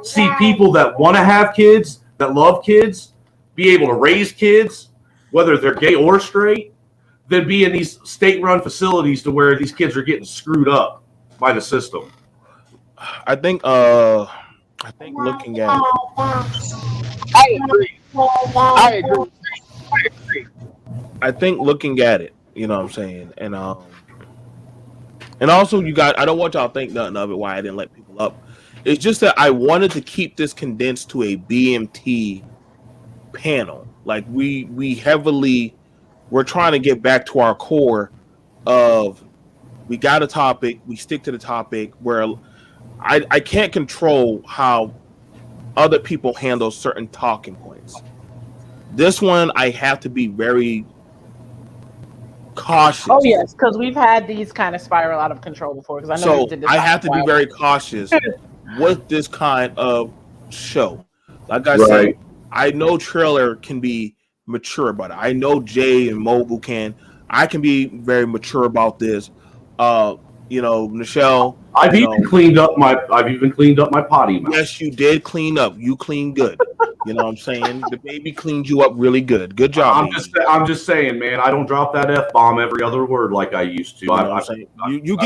see people that want to have kids, that love kids, be able to raise kids, whether they're gay or straight, than be in these state-run facilities to where these kids are getting screwed up by the system. I think looking at it. I agree. I think looking at it, you know what I'm saying? And also I don't want y'all to think nothing of it why I didn't let people up. It's just that I wanted to keep this condensed to a BMT panel. Like we're trying to get back to our core of we got a topic, we stick to the topic, where I can't control how other people handle certain talking points. This one, I have to be very cautious. Oh yes, because we've had these kind of spiral out of control before. Because I know So we did this. I have to be very cautious with this kind of show. Like I Right. said, I know Trailer can be mature about it. I know Jay and Mobile can. I can be very mature about this. Michelle. I've even cleaned up my potty mouth. Yes, you did clean up. You clean good. You know what I'm saying? The baby cleaned you up really good. Good job. I'm just saying, man. I don't drop that F-bomb every other word like I used to. You know what I'm saying? You're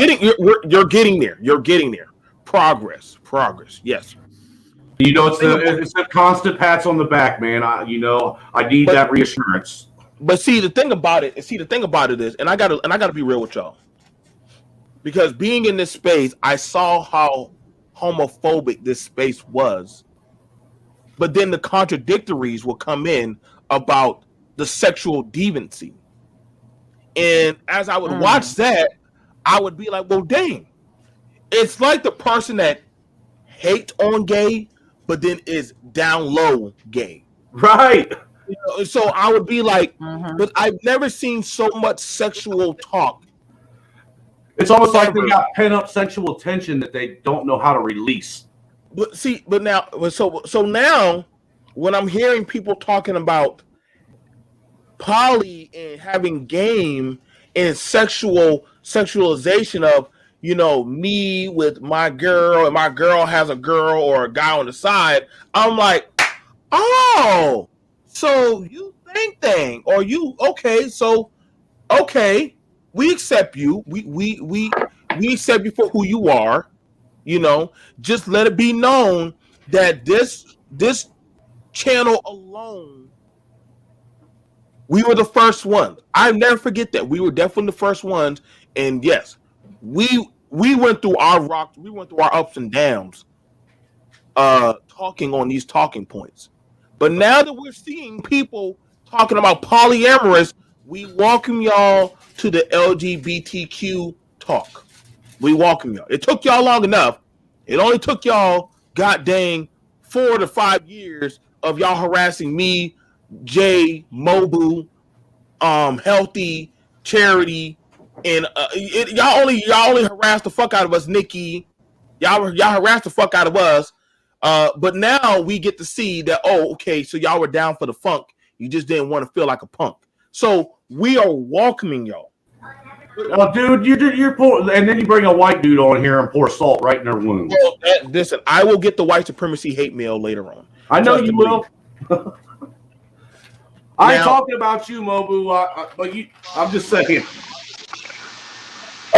getting there. You're getting there. Progress. Yes. It's a constant pats on the back, man. I need that reassurance. But see, the thing about it is, and I gotta be real with y'all. Because being in this space, I saw how homophobic this space was. But then the contradictories will come in about the sexual deviancy. And as I would watch that, I would be like, well, dang. It's like the person that hates on gay, but then is down low gay. Right. So I would be like, but I've never seen so much sexual talk. It's almost like they got pent up sexual tension that they don't know how to release. But now when I'm hearing people talking about poly and having game and sexualization of, me with my girl and my girl has a girl or a guy on the side, I'm like, oh, so you think or you okay, we accept you. We accept you for who you are. Just let it be known that this channel alone, we were the first ones. I never forget that. We were definitely the first ones. And yes, we went through our rocks, we went through our ups and downs, talking on these talking points. But now that we're seeing people talking about polyamorous, we welcome y'all to the LGBTQ talk. We welcome y'all. It took y'all long enough. It only took y'all, god dang, 4 to 5 years of y'all harassing me, Jay, Mobu, Healthy, Charity, and y'all only harassed the fuck out of us, Nikki. Y'all harassed the fuck out of us. But now we get to see that, okay, so y'all were down for the funk. You just didn't want to feel like a punk. So we are welcoming y'all. Dude, you're poor, and then you bring a white dude on here and pour salt right in their wounds. Listen, I will get the white supremacy hate mail later on. I know you will. I ain't talking about you, Mobu, but I'm just saying.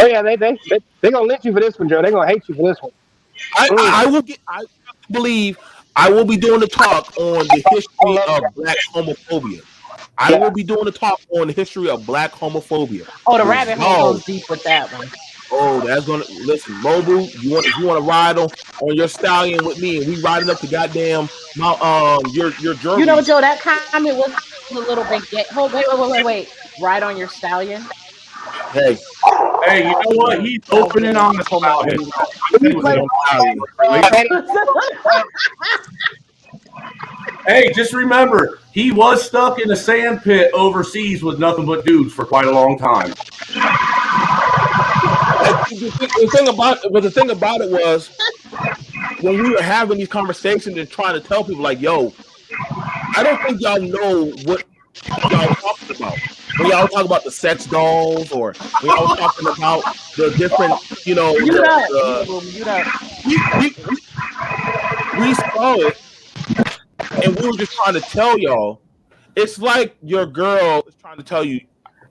Oh yeah, they gonna lynch you for this one, Joe. They gonna hate you for this one. I believe I will be doing the talk on the history of black homophobia. I will be doing a talk on the history of black homophobia. Oh, the rabbit hole goes deep with that one. Oh, that's gonna listen, Mobu. If you want to ride on your stallion with me, and we riding up the goddamn your journey. Joe, that comment was a little bit gay. Oh, wait. Ride on your stallion. Hey, you know what? He's open and honest about it. Hey, just remember, he was stuck in a sand pit overseas with nothing but dudes for quite a long time. The thing about it was, when we were having these conversations and trying to tell people, like, yo, I don't think y'all know what y'all talking about. When y'all talk about the sex dolls, or when y'all talking about the different, we saw it, and we were just trying to tell y'all. It's like your girl is trying to tell you,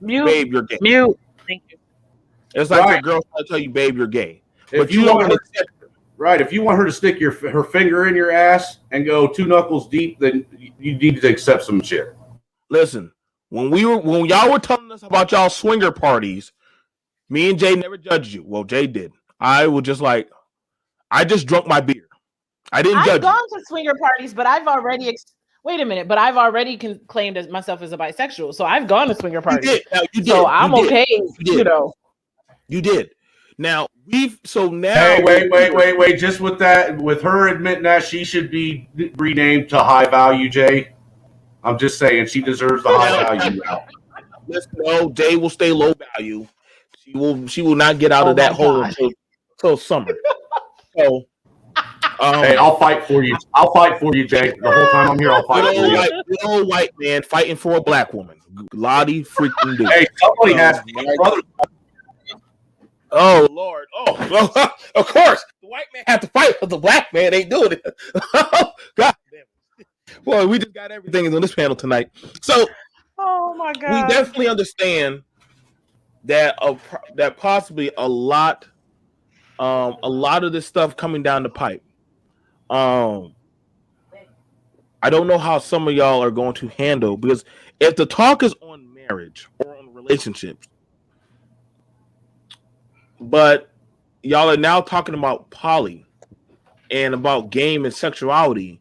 babe, you're gay. Mute. Thank you. It's like your girl trying to tell you, babe, you're gay. But you don't accept it. Right. If you want her to stick her finger in your ass and go 2 knuckles deep, then you need to accept some shit. Listen, when y'all were telling us about y'all swinger parties, me and Jay never judged you. Well, Jay did. I was just like, I just drunk my beer. I didn't judge. I've gone to swinger parties, but I've already wait a minute. But I've already claimed as myself as a bisexual, so I've gone to swinger parties. You did. So I'm okay. You did. Now So now. Hey, wait. Just with her admitting that, she should be renamed to High Value J. I'm just saying she deserves the high value now. No, Jay will stay low value. She will not get out of that hole until summer. So, hey, I'll fight for you. I'll fight for you, Jay. The whole time I'm here, I'll fight for you. Good old white man fighting for a black woman. Lottie freaking do. Hey, somebody has brothers. Oh Lord! Oh, of course, the white man had to fight, but the black man ain't doing it. God damn it! Boy, we just got everything on this panel tonight. So, oh my God, we definitely understand that that possibly a lot of this stuff coming down the pipe. I don't know how some of y'all are going to handle, because if the talk is on marriage or on relationships, but y'all are now talking about poly and about game and sexuality,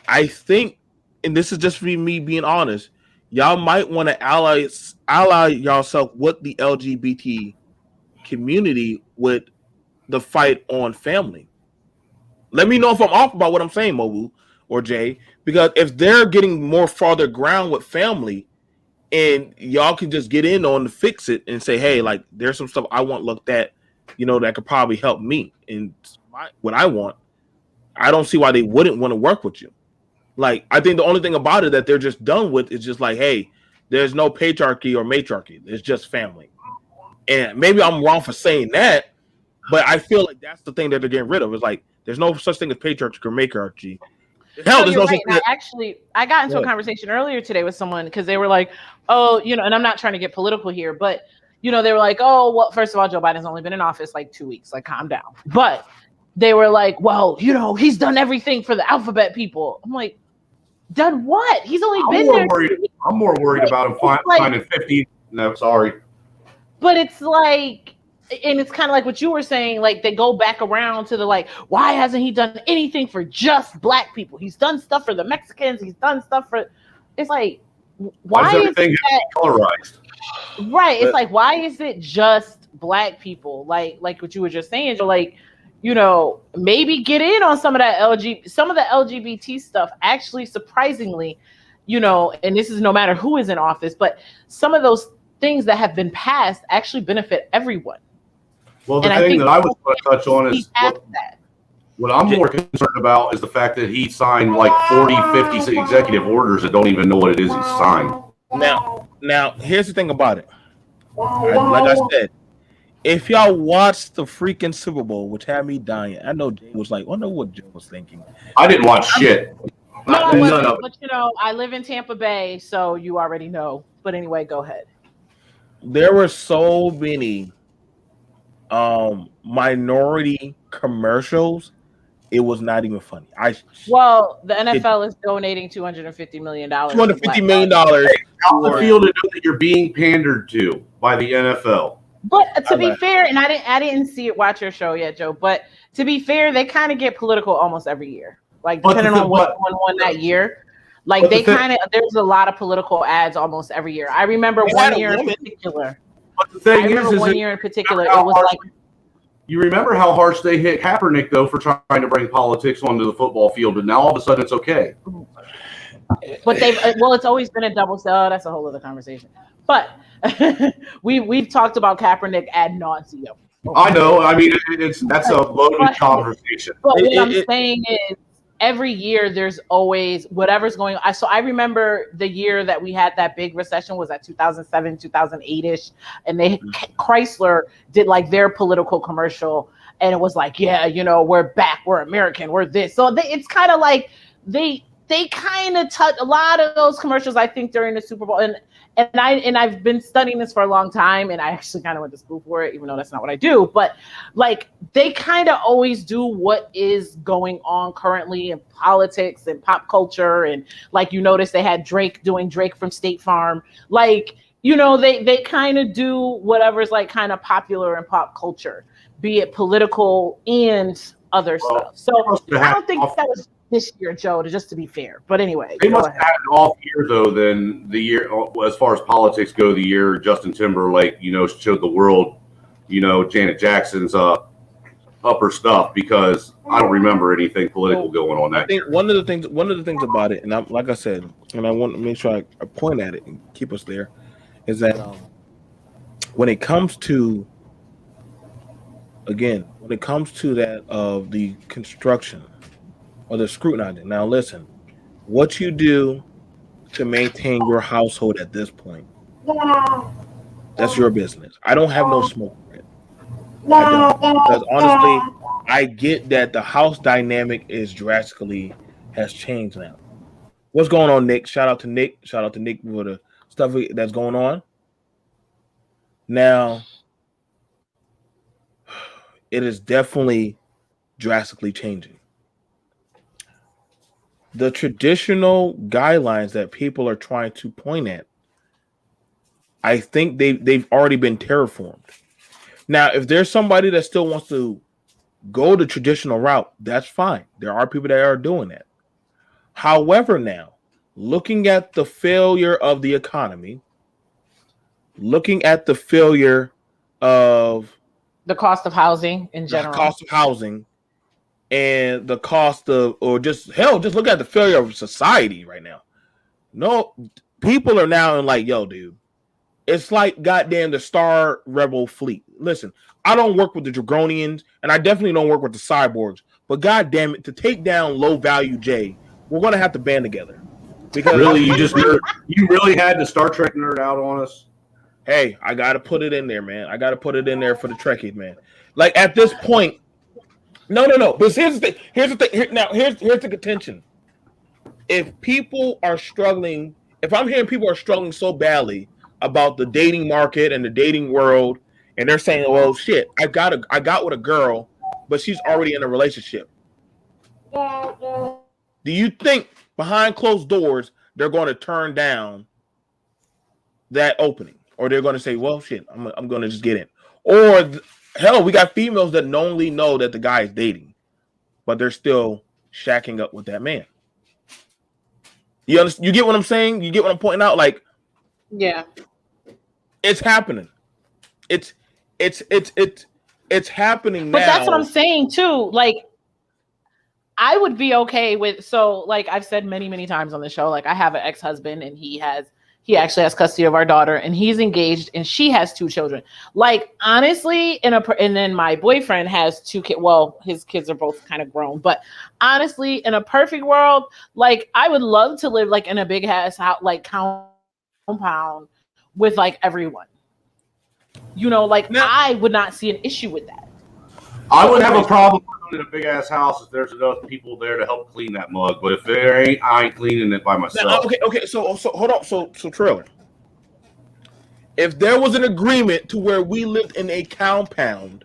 I think, and this is just me being honest, y'all might want to ally yourself with the LGBT community with the fight on family. Let me know if I'm off about what I'm saying, Mobu or Jay, because if they're getting more farther ground with family, and y'all can just get in on to fix it and say, hey, like, there's some stuff I want looked at, that could probably help me and what I want. I don't see why they wouldn't want to work with you. Like, I think the only thing about it that they're just done with is just like, hey, there's no patriarchy or matriarchy. It's just family. And maybe I'm wrong for saying that, but I feel like that's the thing that they're getting rid of. It's like, there's no such thing as patriarchy or matriarchy. Hell, there's no right. I got into a conversation earlier today with someone because they were like, oh, and I'm not trying to get political here, but, they were like, oh, well, first of all, Joe Biden's only been in office like 2 weeks, like, calm down. But they were like, well, he's done everything for the alphabet people. I'm like, done what? He's only been there. I'm more worried about him finding 50. No, sorry. But it's like, and it's kind of like what you were saying, like they go back around to the like, why hasn't he done anything for just black people? He's done stuff for the Mexicans. He's done stuff for, it's like, why is everything colorized? Right. It's like, why is it just black people? Like what you were just saying, so like, maybe get in on some of that some of the LGBT stuff, actually, surprisingly, and this is no matter who is in office, but some of those things that have been passed actually benefit everyone. Well, the thing that I was going to touch on is what I'm more concerned about is the fact that he signed like 40, 50 executive orders that don't even know what it is he signed. Now, here's the thing about it. Like I said, if y'all watched the freaking Super Bowl, which had me dying, I know Jay was like, I know what Joe was thinking. I didn't watch shit. But I live in Tampa Bay, so you already know. But anyway, go ahead. There were so many minority commercials, it was not even funny. The NFL is donating $250 million. $250 million. How the field to know that you're being pandered to by the NFL. But to be fair, and I didn't watch your show yet, Joe. But to be fair, they kind of get political almost every year, like depending on what won that year. Like they there's a lot of political ads almost every year. I remember one year in particular. But the thing it was like. You remember how harsh they hit Kaepernick, though, for trying to bring politics onto the football field, but now all of a sudden it's okay. But it's always been a double sell. That's a whole other conversation. But we've talked about Kaepernick ad nauseum. I know. I mean, that's a loaded conversation. But what I'm saying is, every year there's always whatever's going on. So I remember the year that we had that big recession was at 2007, 2008-ish. And Chrysler did like their political commercial. And it was like, yeah, we're back. We're American. We're this. So it's kind of like they kind of touch a lot of those commercials, I think, during the Super Bowl. And I've been studying this for a long time, and I actually kind of went to school for it, even though that's not what I do. But like they kind of always do what is going on currently in politics and pop culture. And like you notice they had Drake doing Drake from State Farm. Like, they kind of do whatever's like kind of popular in pop culture, be it political and other stuff. So I don't think that was this year, Joe, just to be fair. But anyway, they must have had an off year though. Than the year, as far as politics go, the year Justin Timberlake, showed the world, Janet Jackson's upper stuff because I don't remember anything political going on I that think year. one of the things about it, and like I said, and I want to make sure I point at it and keep us there, is that when it comes to that of the construction or the scrutinizing. Now, listen, what you do to maintain your household at this point, that's your business. I don't have no smoke for it. I don't, because honestly, I get that the house dynamic has changed now. What's going on, Nick? Shout out to Nick. Shout out to Nick for the stuff that's going on. Now, it is definitely drastically changing. The traditional guidelines that people are trying to point at, I think they've already been terraformed. Now, if there's somebody that still wants to go the traditional route, that's fine. There are people that are doing that. However, now, looking at the failure of the economy, looking at the failure of the cost of housing in general, and the cost of, or just look at the failure of society right now. No, people are now in like, yo, dude, it's like goddamn the Star Rebel fleet. Listen, I don't work with the Dragonians, and I definitely don't work with the cyborgs. But goddamn it, to take down low value J, we're gonna have to band together. Because Really, you really had the Star Trek nerd out on us. Hey, I gotta put it in there, man. I gotta put it in there for the Trekkies, man. Like at this point, no. But here's the thing. Here's the contention. If people are struggling, if I'm hearing people are struggling so badly about the dating market and the dating world, and they're saying, "Well, shit, I got with a girl, but she's already in a relationship." Do you think behind closed doors they're going to turn down that opening, or they're going to say, "Well, shit, I'm going to just get in"? Or hell, we got females that only know that the guy is dating, but they're still shacking up with that man. You understand? You get what I'm saying? You get what I'm pointing out? Like, yeah, it's happening. It's happening now. But that's what I'm saying too. Like, I would be okay with, so like I've said many times on the show, like I have an ex-husband and he actually has custody of our daughter and he's engaged and she has 2 children. Like, honestly, and then my boyfriend has 2 kids. Well, his kids are both kind of grown, but honestly, in a perfect world, like I would love to live like in a big ass house, like compound with like everyone. You know, like now, I would not see an issue with that. I wouldn't have a problem in a big ass house if there's enough people there to help clean that mug. But if there ain't, I ain't cleaning it by myself. Now, okay. So hold on. So trailer. If there was an agreement to where we lived in a compound,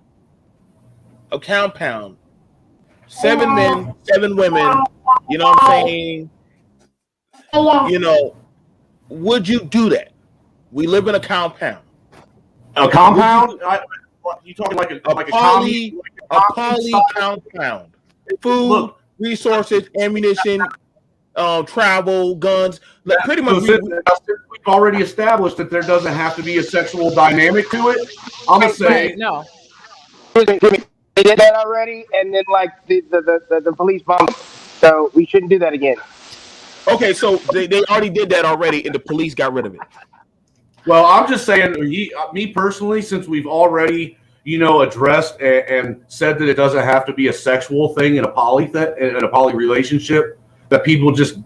7 men, 7 women, you know what I'm saying? You know, would you do that? We live in a compound. A compound? You talking like a poly compound? Food, resources, ammunition, travel, guns. Like pretty much. We've already established that there doesn't have to be a sexual dynamic to it. I'm gonna say no. They did that already, and then like the police bombed. So we shouldn't do that again. Okay, so they already did that already, and the police got rid of it. Well, I'm just saying, me personally, since we've already, addressed and said that it doesn't have to be a sexual thing in a poly relationship, that people just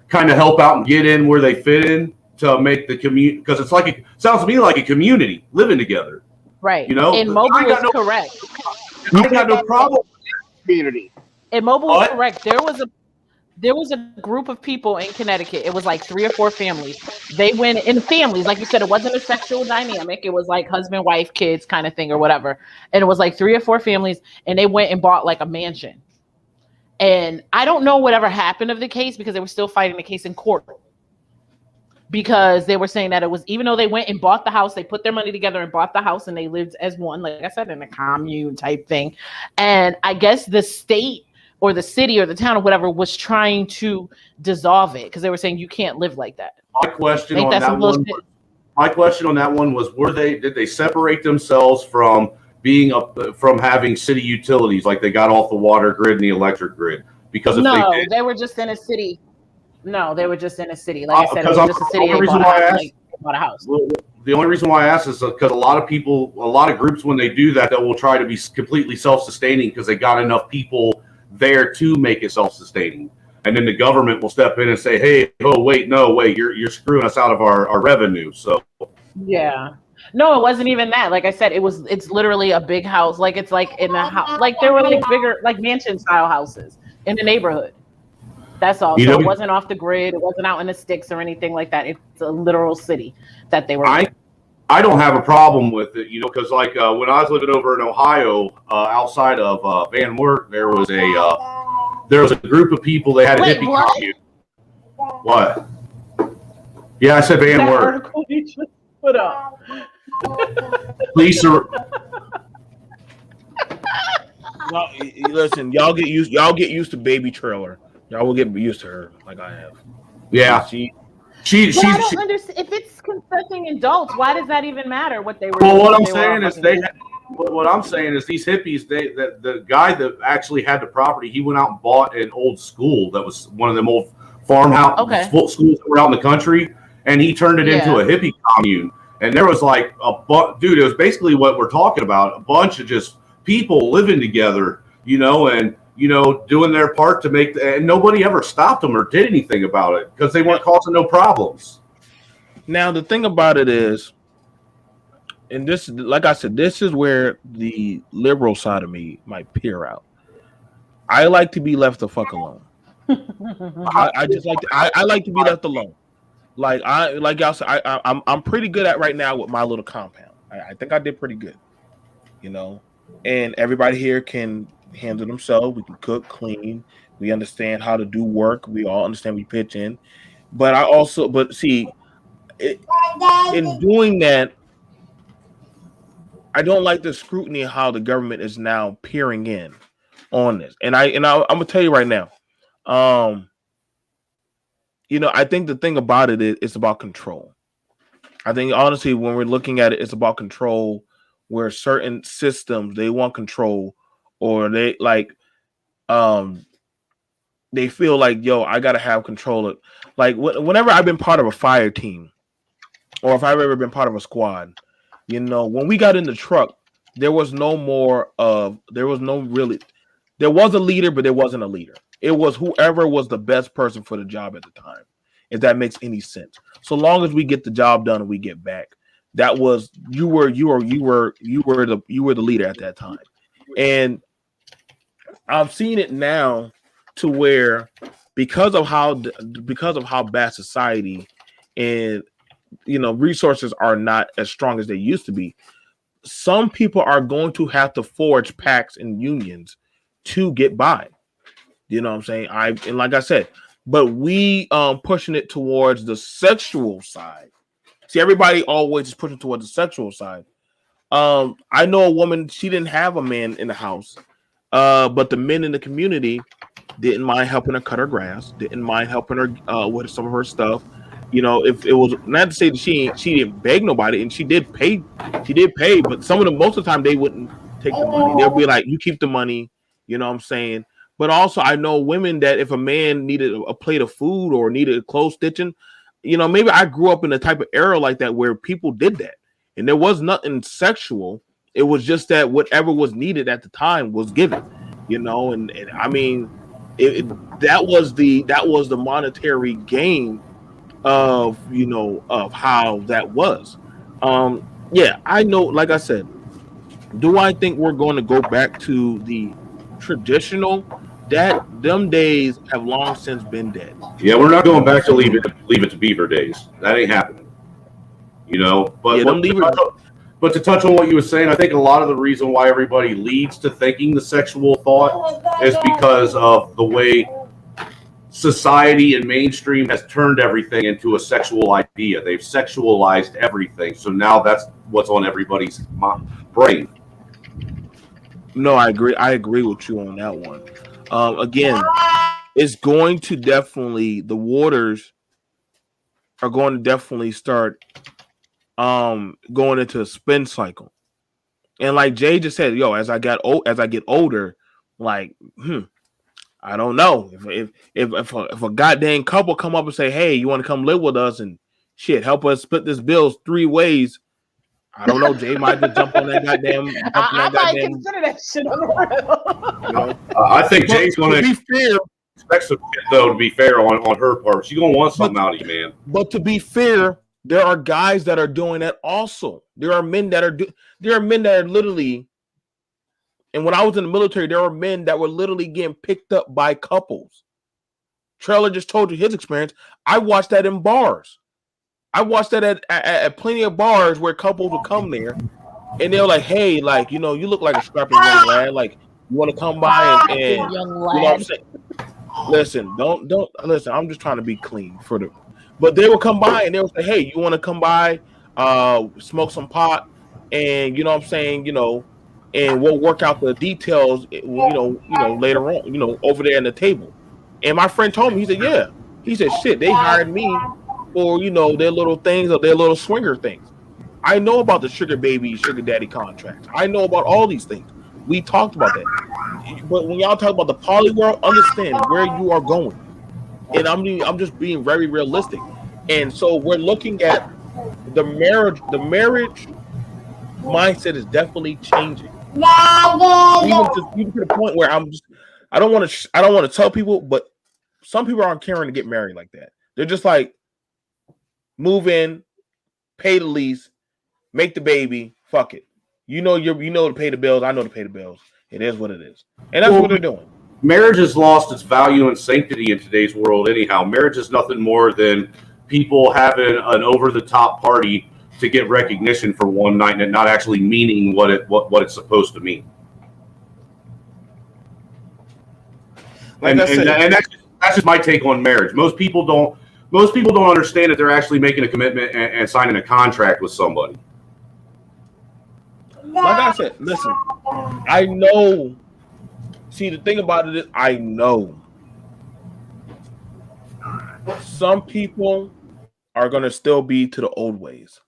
kind of help out and get in where they fit in to make the community, because it's like sounds to me like a community living together. Right. And Mobile is correct. I got no problem with that community. And Mobile is correct. There was a group of people in Connecticut. It was like 3 or 4 families. They went in families. Like you said, it wasn't a sexual dynamic. It was like husband, wife, kids kind of thing or whatever. And it was like 3 or 4 families. And they went and bought like a mansion. And I don't know whatever happened of the case because they were still fighting the case in court. Because they were saying that it was, even though they went and bought the house, they put their money together and bought the house and they lived as one, like I said, in a commune type thing. And I guess the state or the city or the town or whatever was trying to dissolve it because they were saying you can't live like that. My question on that one was, did they separate themselves from being up from having city utilities, like they got off the water grid and the electric grid, because if they No, did, they were just in a city. No, they were just in a city. Like I said, it because was just a city. the They only reason bought a why I house. asked, Like, they bought a house. the only reason why I asked is because a lot of people, a lot of groups, when they do that, they will try to be completely self-sustaining because they got enough people there to make it self-sustaining, and then the government will step in and say, "Hey, oh wait, no, wait, you're screwing us out of our revenue." So Yeah. No, it wasn't even that. Like I said, it's literally a big house. Like it's like in a house. Like there were like bigger, like mansion style houses in the neighborhood. That's all. You So know, it wasn't off the grid. It wasn't out in the sticks or anything like that. It's a literal city that they were in. I don't have a problem with it, because like when I was living over in Ohio, outside of Van Wert, there was a group of people. They had a Wait, hippie what? commune. What? Yeah, I said Van That Wert. article you just put up. Police are. Listen, y'all get used to baby trailer. Y'all will get used to her like I have. Yeah, She But I don't understand. If it's consenting adults, why does that even matter what they were well, doing? what if I'm they were all saying is fucking they. What I'm saying is these hippies. The guy that actually had the property, he went out and bought an old school that was one of them old farmhouse schools that were out in the country, and he turned it into a hippie commune. And there was like dude, it was basically what we're talking about, a bunch of just people living together, and doing their part to make, and nobody ever stopped them or did anything about it because they weren't causing no problems. Now the thing about it is, and this, like I said, this is where the liberal side of me might peer out. I like to be left the fuck alone. I just like I like to be left alone. Like y'all said, I'm pretty good at right now with my little compound. I think I did pretty good, and everybody here can handle themselves. We can cook, clean. We understand how to do work. We all understand we pitch in. But see, in doing that, I don't like the scrutiny of how the government is now peering in on this. And I'm gonna tell you right now, I think the thing about it is it's about control. I think honestly, when we're looking at it, it's about control. Where certain systems they want control, or they they feel like, yo, I gotta have control of. Like whenever I've been part of a fire team, or if I've ever been part of a squad, when we got in the truck, there was no really. There was a leader, but there wasn't a leader. It was whoever was the best person for the job at the time, if that makes any sense. So long as we get the job done and we get back, that was you were the leader at that time. And I've seen it now to where because of how bad society and resources are not as strong as they used to be, some people are going to have to forge pacts and unions to get by. You know what I'm saying? And like I said, but we pushing it towards the sexual side. See, everybody always is pushing towards the sexual side. I know a woman, she didn't have a man in the house, but the men in the community didn't mind helping her cut her grass, didn't mind helping her with some of her stuff. If it was not to say that she didn't beg nobody, and she did pay, but some of them, most of the time, they wouldn't take the money. They'll be like, you keep the money, you know what I'm saying? But also, I know women that if a man needed a plate of food or needed clothes stitching, maybe I grew up in a type of era like that where people did that. And there was nothing sexual. It was just that whatever was needed at the time was given, and I mean, that was the monetary game of how that was. Yeah, I know, like I said, do I think we're going to go back to the traditional? That them days have long since been dead. Yeah, we're not going back to leave it to Beaver days. That ain't happening. But Yeah, but to touch on what you were saying, I think a lot of the reason why everybody leads to thinking the sexual thought is because of the way society and mainstream has turned everything into a sexual idea. They've sexualized everything. So now that's what's on everybody's brain. No, I agree. I agree with you on that one. Again, it's going to definitely, the waters are going to definitely start going into a spin cycle. And like Jay just said, yo, as I get older, like, I don't know if a goddamn couple come up and say, hey, you want to come live with us and shit, help us split this bills 3 ways. I don't know. Jay might just jump on that goddamn. I might consider that shit on the You know, I think Jay's going to be fair. Expect some shit, though, to be fair on her part. She's going to want something out of you, man. But to be fair, there are guys that are doing that also. There are men that are literally. And when I was in the military, there were men that were literally getting picked up by couples. Trailer just told you his experience. I watched that in bars. I watched that at plenty of bars where couples would come there, and they're like, "Hey, like, you know, you look like a strapping young lad. Like, you want to come by and young you know lad. what I'm saying? Listen, don't listen. I'm just trying to be clean for the. But they would come by and they would say, "Hey, you want to come by, smoke some pot, and you know what I'm saying, you know." And we'll work out the details, later on, over there in the table. And my friend told me, he said, yeah. He said, shit, they hired me for, their little things or their little swinger things. I know about the sugar baby, sugar daddy contracts. I know about all these things. We talked about that. But when y'all talk about the poly world, understand where you are going. And I'm just being very realistic. And so we're looking at the marriage mindset is definitely changing. Even to the point where I don't want to tell people, but some people aren't caring to get married like that. They're just like, move in, pay the lease, make the baby, fuck it. You know to pay the bills. I know to pay the bills. It is what it is, and that's what they're doing. Marriage has lost its value and sanctity in today's world. Anyhow, marriage is nothing more than people having an over-the-top party to get recognition for one night and not actually meaning what it's supposed to mean. Like and I said, that's just my take on marriage. Most people don't understand that they're actually making a commitment and signing a contract with somebody. Like I said, listen, I know. See, the thing about it is, I know some people are going to still be to the old ways,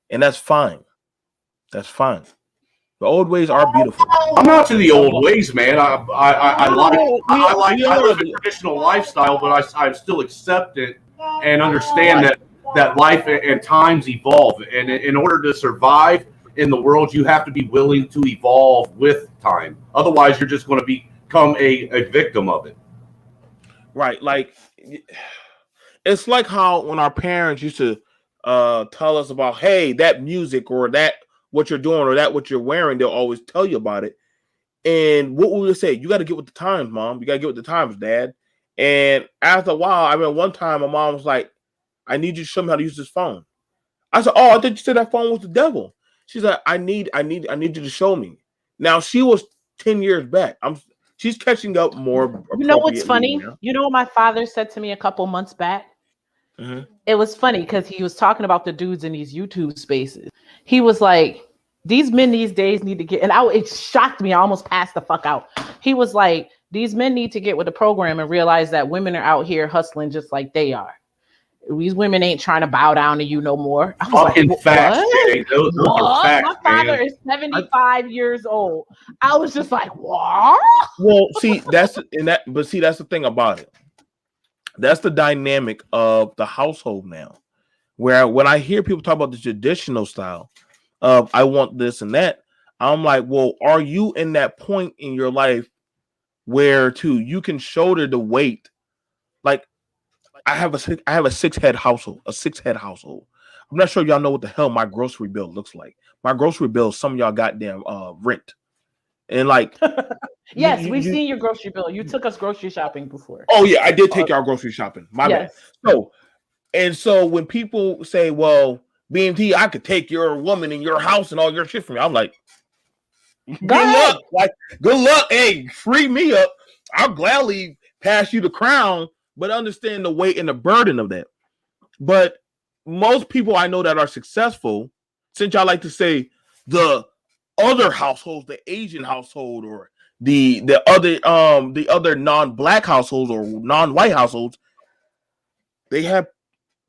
and that's fine. That's fine. The old ways are beautiful. I'm not to the old ways, man. I live a traditional lifestyle, but I still accept it and understand that life and times evolve. And in order to survive in the world, you have to be willing to evolve with time. Otherwise, you're just going to become a victim of it. Right. Like, it's like how when our parents used to tell us about, hey, that music or that what you're doing or that what you're wearing, they'll always tell you about it. And what we would say, you got to get with the times, Mom. You got to get with the times, Dad. And after a while, I mean, one time my mom was like, I need you to show me how to use this phone. I said, oh, I thought you said that phone was the devil. She's like, I need you to show me. Now she was 10 years back. She's catching up more. You know what's funny? Now. You know what my father said to me a couple months back? Mm-hmm. It was funny because he was talking about the dudes in these YouTube spaces. He was like, these men these days need to get, and it shocked me. I almost passed the fuck out. He was like, these men need to get with the program and realize that women are out here hustling just like they are. These women ain't trying to bow down to you no more. I was fucking like, facts, Jay. Those are facts, my father is 75 years old. I was just like, what? Well, see, that's the thing about it. That's the dynamic of the household now. Where when I hear people talk about the traditional style of I want this and that, I'm like, well, are you in that point in your life where you can shoulder the weight? Like, I have a 6-head household, I'm not sure y'all know what the hell my grocery bill looks like. My grocery bill, some of y'all goddamn rent. And like, yes, we've seen your grocery bill. You took us grocery shopping before. Oh yeah, I did take y'all grocery shopping. My bad. So when people say, well, BMT, I could take your woman in your house and all your shit from me, I'm like, good luck. Like, good luck. Hey, free me up. I'll gladly pass you the crown, but understand the weight and the burden of that. But most people I know that are successful, since y'all like to say the other households, the Asian household or the other non-black households or non-white households, they have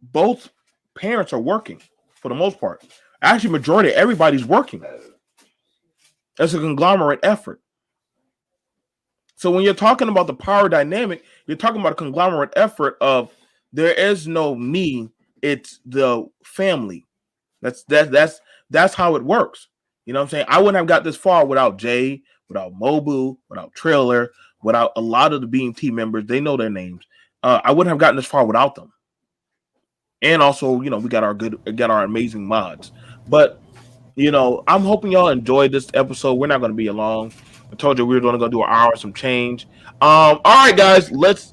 both parents are working for the most part. Actually, majority of everybody's working. It's a conglomerate effort. So when you're talking about the power dynamic, you're talking about a conglomerate effort of there is no me, it's the family. That's how it works. You know what I'm saying? I wouldn't have got this far without Jay, without Mobu, without Trailer, without a lot of the BMT members. They know their names. I wouldn't have gotten this far without them. And also, we got our amazing mods. But I'm hoping y'all enjoyed this episode. We're not going to be long. I told you we were going to do an hour, some change. All right, guys, let's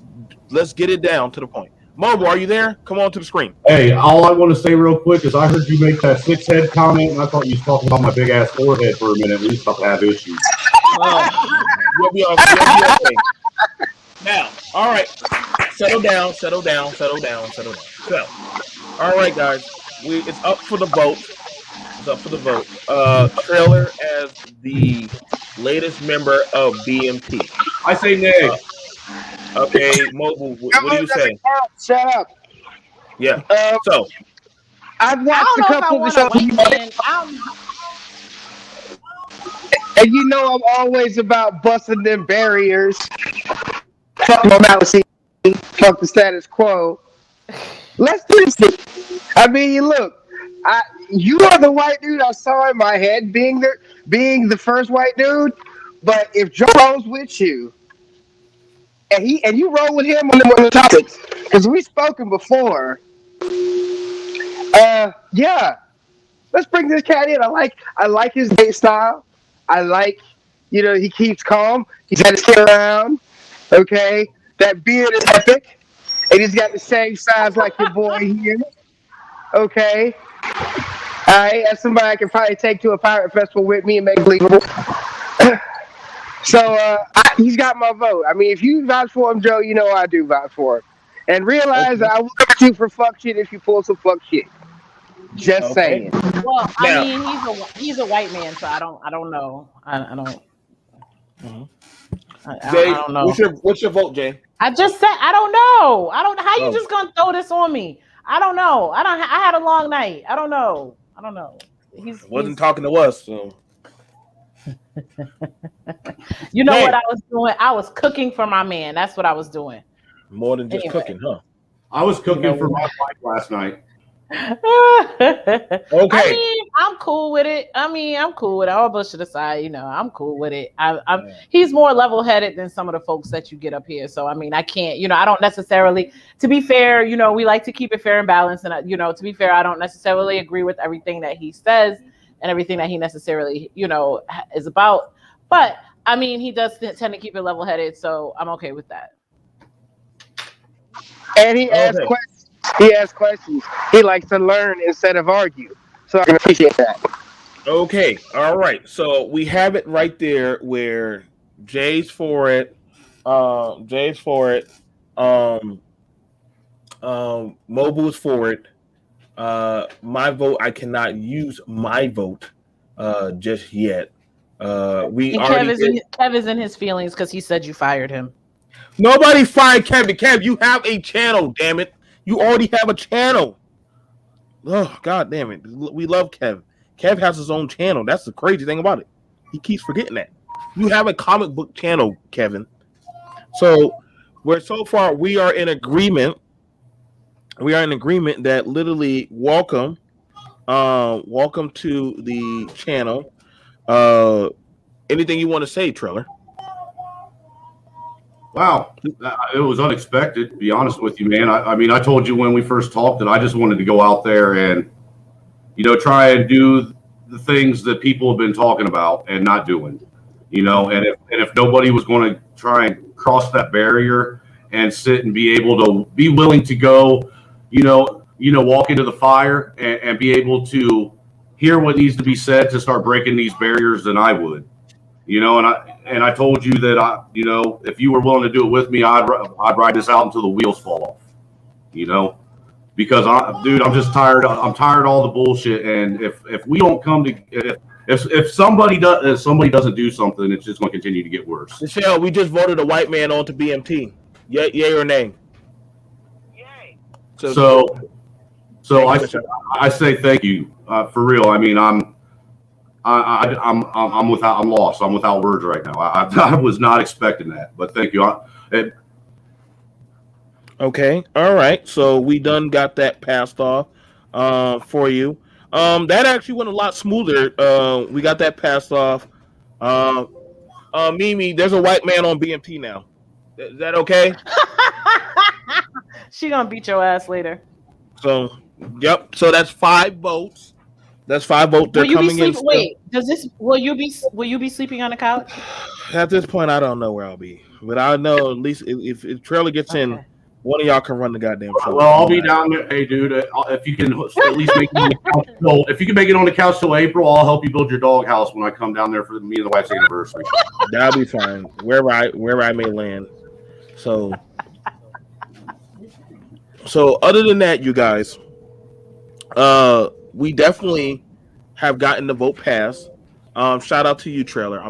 get it down to the point. Mobu, are you there? Come on to the screen. Hey, all I want to say real quick is I heard you make that 6-head comment, and I thought you was talking about my big ass forehead for a minute. We start to have issues. You'll be okay. Now, all right, settle down. So, all right, guys, it's up for the vote. Trailer as the latest member of BMT. I say nay. Okay, Mobu, what do you say? Shut up. Yeah. So I've I watched don't a know if I couple of want the a white shows, man. and I'm always about busting them barriers. Fuck normality. Fuck the status quo. Let's do this. I mean, look. You are the white dude I saw in my head being the first white dude. But if Joe rolls with you, and you roll with him on the topics, because we've spoken before. Yeah, let's bring this cat in. I like his date style. I like, he keeps calm. He's had his kid around. Okay, that beard is epic, and he's got the same size like your boy here. Okay. All right, that's somebody I can probably take to a pirate festival with me and make believable. So he's got my vote. I mean, if you vouch for him, Joe, I do vouch for him. And realize that I will come at you for fuck shit if you pull some fuck shit. Just saying. Well, I mean, he's a white man, so I don't know. I don't. Jay, I don't know. What's your vote, Jay? I just said I don't know. How you just gonna throw this on me? I don't know. I had a long night. I don't know. He's wasn't talking to us, so. What I was doing? I was cooking for my man. That's what I was doing. More than just cooking, huh? I was cooking for my wife last night. Okay. I mean, I'm cool with it. All bullshit aside, I'm cool with it. He's more level-headed than some of the folks that you get up here. So, I mean, I can't, I don't necessarily, to be fair, we like to keep it fair and balanced. And, to be fair, I don't necessarily agree with everything that he says and everything that he necessarily, is about. But, I mean, he does tend to keep it level-headed. So I'm okay with that. And he asks questions. He likes to learn instead of argue. So I can appreciate that. Okay. All right. So we have it right there where Jay's for it. Mobu's for it. My vote, I cannot use my vote just yet. Kev is in his feelings because he said you fired him. Nobody fired Kev. Kev, you have a channel, damn it. You already have a channel. Oh, God damn it. We love Kev. Kev has his own channel. That's the crazy thing about it. He keeps forgetting that. You have a comic book channel, Kevin. So far we are in agreement. We are in agreement that literally welcome to the channel. Anything you want to say, Trailer? Wow, it was unexpected, to be honest with you, man. I mean, I told you when we first talked that I just wanted to go out there and, try and do the things that people have been talking about and not doing, and if nobody was going to try and cross that barrier and sit and be able to be willing to go, walk into the fire and be able to hear what needs to be said to start breaking these barriers, then I would. And I told you that if you were willing to do it with me, I'd ride this out until the wheels fall off. Because I'm just tired. I'm tired of all the bullshit. And if we don't come to, if somebody doesn't do something, it's just going to continue to get worse. Michelle, we just voted a white man onto BMT. Yay or nay? Yay. So I say thank you for real. I mean, I'm lost. I'm without words right now. I was not expecting that, but thank you. Okay, all right. So we done got that passed off for you. That actually went a lot smoother. We got that passed off. Uh, Mimi, there's a white man on BMT now. Is that okay? She gonna beat your ass later. So, yep. So that's 5 votes. That's 5 votes. They're Will you be coming in. sleeping? Wait, does this? Will you be sleeping on the couch? At this point, I don't know where I'll be, but I know at least if Trailer gets in, one of y'all can run the goddamn show. Well, I'll be down there. Hey, dude, if you can at least make it on the couch if you can make it on the couch till April, I'll help you build your doghouse when I come down there for me and the wife's anniversary. That'll be fine. Wherever I may land. So other than that, you guys, we definitely have gotten the vote passed. Shout out to you, Trailer.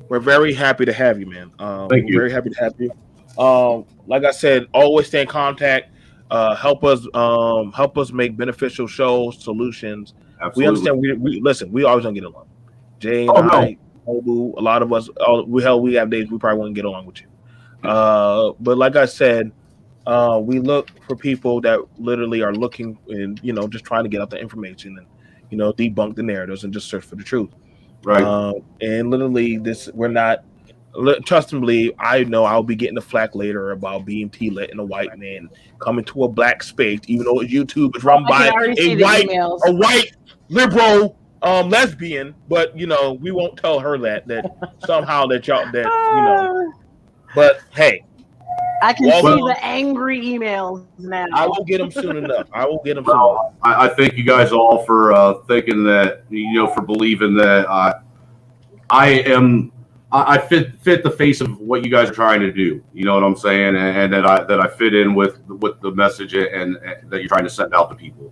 We're very happy to have you, man. Thank you. Very happy to have you. Like I said, always stay in contact. Help us make beneficial shows, solutions. Absolutely. We understand. We listen. We always don't get along. Jay and I, Obu, a lot of us. We have days we probably won't get along with you. But like I said, we look for people that literally are looking and just trying to get out the information and debunk the narratives and just search for the truth. Right. And literally, we're not. Trust and believe, I know I'll be getting the flack later about BMT letting a white man come into a black space, even though YouTube is run by a white liberal lesbian. But we won't tell her that somehow But hey, I can see the angry emails now. I will get them soon enough. I thank you guys all for thinking that, for believing that I fit the face of what you guys are trying to do. You know what I'm saying? And that I fit in with the message and that you're trying to send out to people.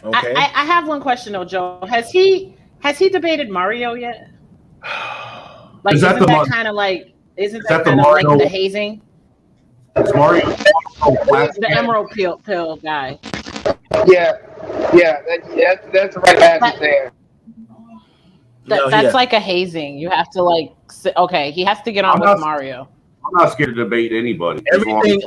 Okay. I have one question though, Joe. Has he debated Mario yet? Like, isn't that kind of like the hazing? It's Mario. The emerald pill guy. Yeah, that's the right answer there. That's like a hazing. You have to he has to get on with Mario. I'm not scared to debate anybody. Everything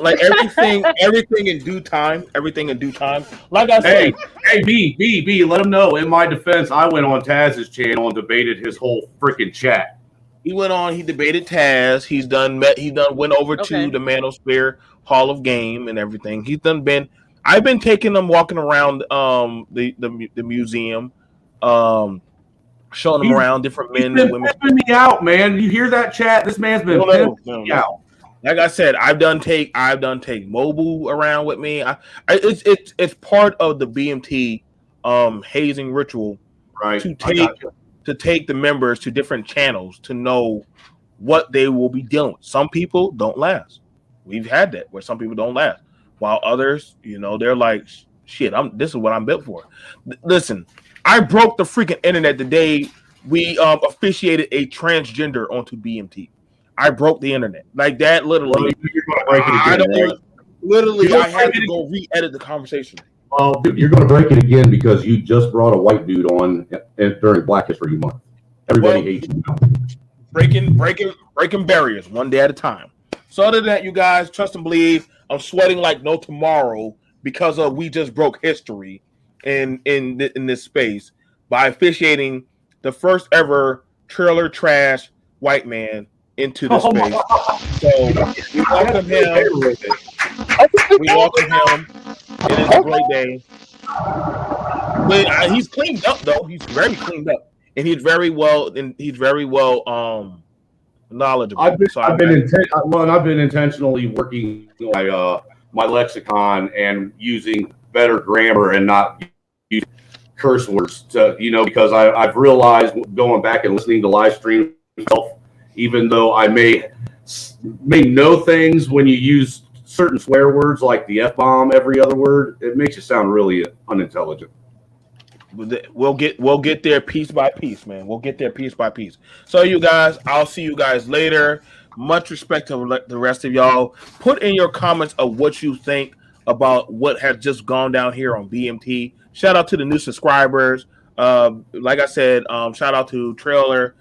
in due time. Everything in due time. Like I said, hey, B, let him know. In my defense, I went on Taz's channel and debated his whole freaking chat. He went on. He debated Taz. He went over to the Manosphere Hall of Game and everything. I've been taking him walking around the museum. Showing them around different men and women. Pimping me out, man. You hear that, chat? This man's been pimping me out. Like I said, I've done take Mobu around with me. It's part of the BMT hazing ritual, right? To take the members to different channels to know what they will be dealing with. Some people don't last. We've had that where some people don't last, while others, they're like, shit, this is what I'm built for. Listen. I broke the freaking internet the day we officiated a transgender onto BMT. I broke the internet like that. Literally, I had to go re-edit the conversation. Well, dude, you're going to break it again because you just brought a white dude on during Black History Month. Everybody hates you. Breaking barriers one day at a time. So other than that, you guys, trust and believe. I'm sweating like no tomorrow because we just broke history. In this space by officiating the first ever trailer trash white man into the space. So we welcome him. It is a great day. But he's cleaned up though. He's very cleaned up, and he's very well knowledgeable. I've been intentionally working my lexicon and using better grammar and not use curse words because I've realized going back and listening to live stream myself, even though I may know things when you use certain swear words like the F-bomb every other word, it makes you sound really unintelligent. We'll get there piece by piece, man. We'll get there piece by piece. So you guys, I'll see you guys later. Much respect to the rest of y'all. Put in your comments of what you think about what has just gone down here on BMT. Shout out to the new subscribers. Like I said, shout out to Trailer.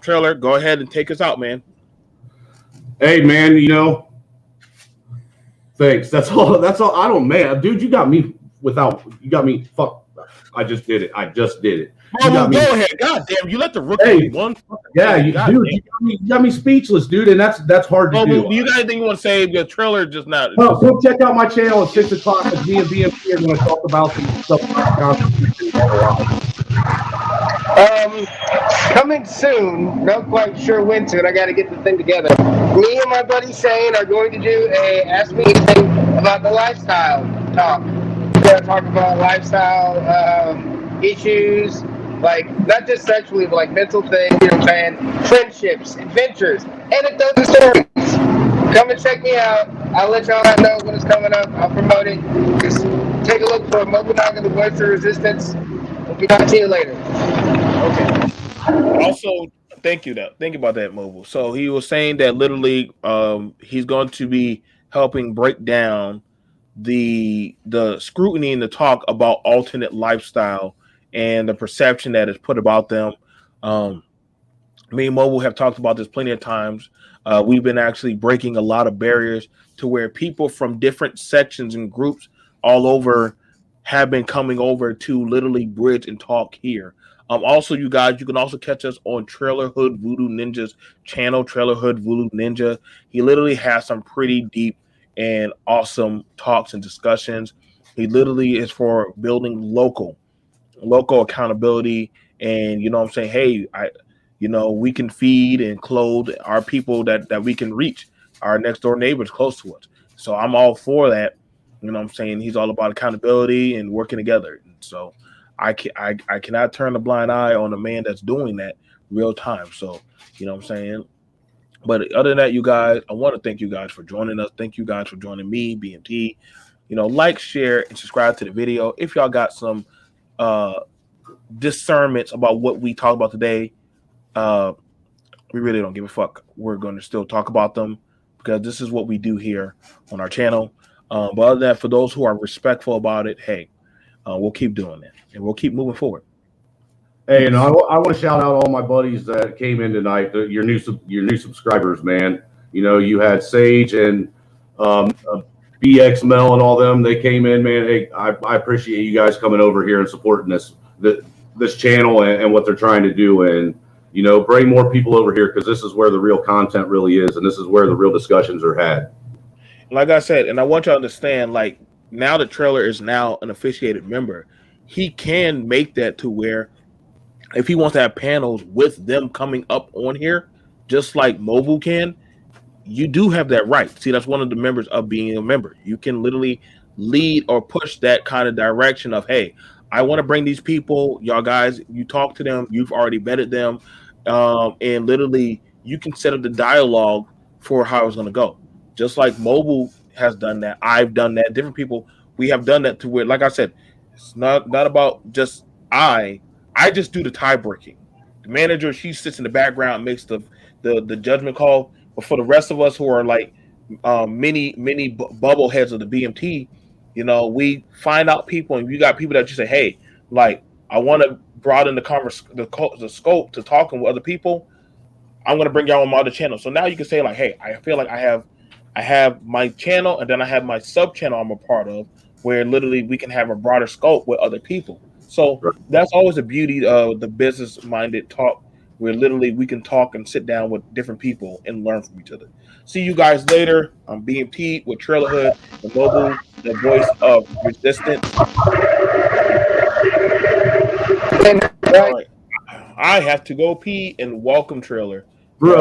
Trailer, go ahead and take us out, man. Hey, man, thanks. That's all. That's all. I don't, man, dude. You got me. Fuck. I just did it. Go ahead. God damn, you let the rookie Hey, one. Yeah, you got me speechless, dude, and that's hard to do. You got anything you want to say? The Trailer just not. Well, go check out my channel at 6 o'clock. With me and BMP are going to talk about some stuff about the Constitution. Coming soon. Not quite sure when soon. I got to get the thing together. Me and my buddy Shane are going to do a Ask Me Anything about the lifestyle talk. We're going to talk about lifestyle issues, like not just sexually, but like mental things, you know what I'm saying? Friendships, adventures, anecdotes, and stories. Come and check me out. I'll let y'all know when it's coming up. I'll promote it. Just take a look for Mobile Naga, the Voice of Resistance. We'll be talking to you later. Okay. Also, thank you about that, Mobile. So he was saying that literally he's going to be helping break down the scrutiny and the talk about alternate lifestyle and the perception that is put about them. Me and Mobile have talked about this plenty of times. We've been actually breaking a lot of barriers to where people from different sections and groups all over have been coming over to literally bridge and talk here. Also, you guys, you can also catch us on Trailer Hood Voodoo Ninja's channel, Trailer Hood Voodoo Ninja. He literally has some pretty deep and awesome talks and discussions. He literally is for building local accountability, and I'm saying, hey, we can feed and clothe our people that we can reach, our next door neighbors close to us. So I'm all for that. I'm saying he's all about accountability and working together. And so I cannot turn a blind eye on a man that's doing that real time. So I'm saying. But other than that, you guys, I want to thank you guys for joining us. Thank you guys for joining me, BMT. Like, share, and subscribe to the video. If y'all got some discernments about what we talked about today, we really don't give a fuck. We're going to still talk about them because this is what we do here on our channel. But other than that, for those who are respectful about it, hey, we'll keep doing it and we'll keep moving forward. Hey, and I want to shout out all my buddies that came in tonight. Your new subscribers, man. You had Sage and BXML and all them. They came in, man. Hey, I appreciate you guys coming over here and supporting this channel and what they're trying to do, and bring more people over here because this is where the real content really is, and this is where the real discussions are had. Like I said, and I want you to understand, like, now the Trailer is now an officiated member. He can make that to where if he wants to have panels with them coming up on here, just like Mobile can, you do have that right. See, that's one of the members of being a member. You can literally lead or push that kind of direction of, hey, I want to bring these people, y'all guys, you talk to them, you've already vetted them, and literally you can set up the dialogue for how it's going to go. Just like Mobile has done that, I've done that, different people, we have done that to where, like I said, it's not about just I just do the tie breaking. The manager, she sits in the background and makes the judgment call. But for the rest of us who are like many bubble heads of the BMT, we find out people, and you got people that you say, hey, like, I want to broaden the scope to talking with other people. I'm going to bring y'all on my other channel. So now you can say, like, hey, I feel like I have my channel, and then I have my sub channel I'm a part of, where literally we can have a broader scope with other people. So that's always the beauty of the business-minded talk, where literally we can talk and sit down with different people and learn from each other. See you guys later. I'm BMT with Trailer Hood, the Mobile, the Voice of Resistance. All right. I have to go pee and welcome Trailer. Bro.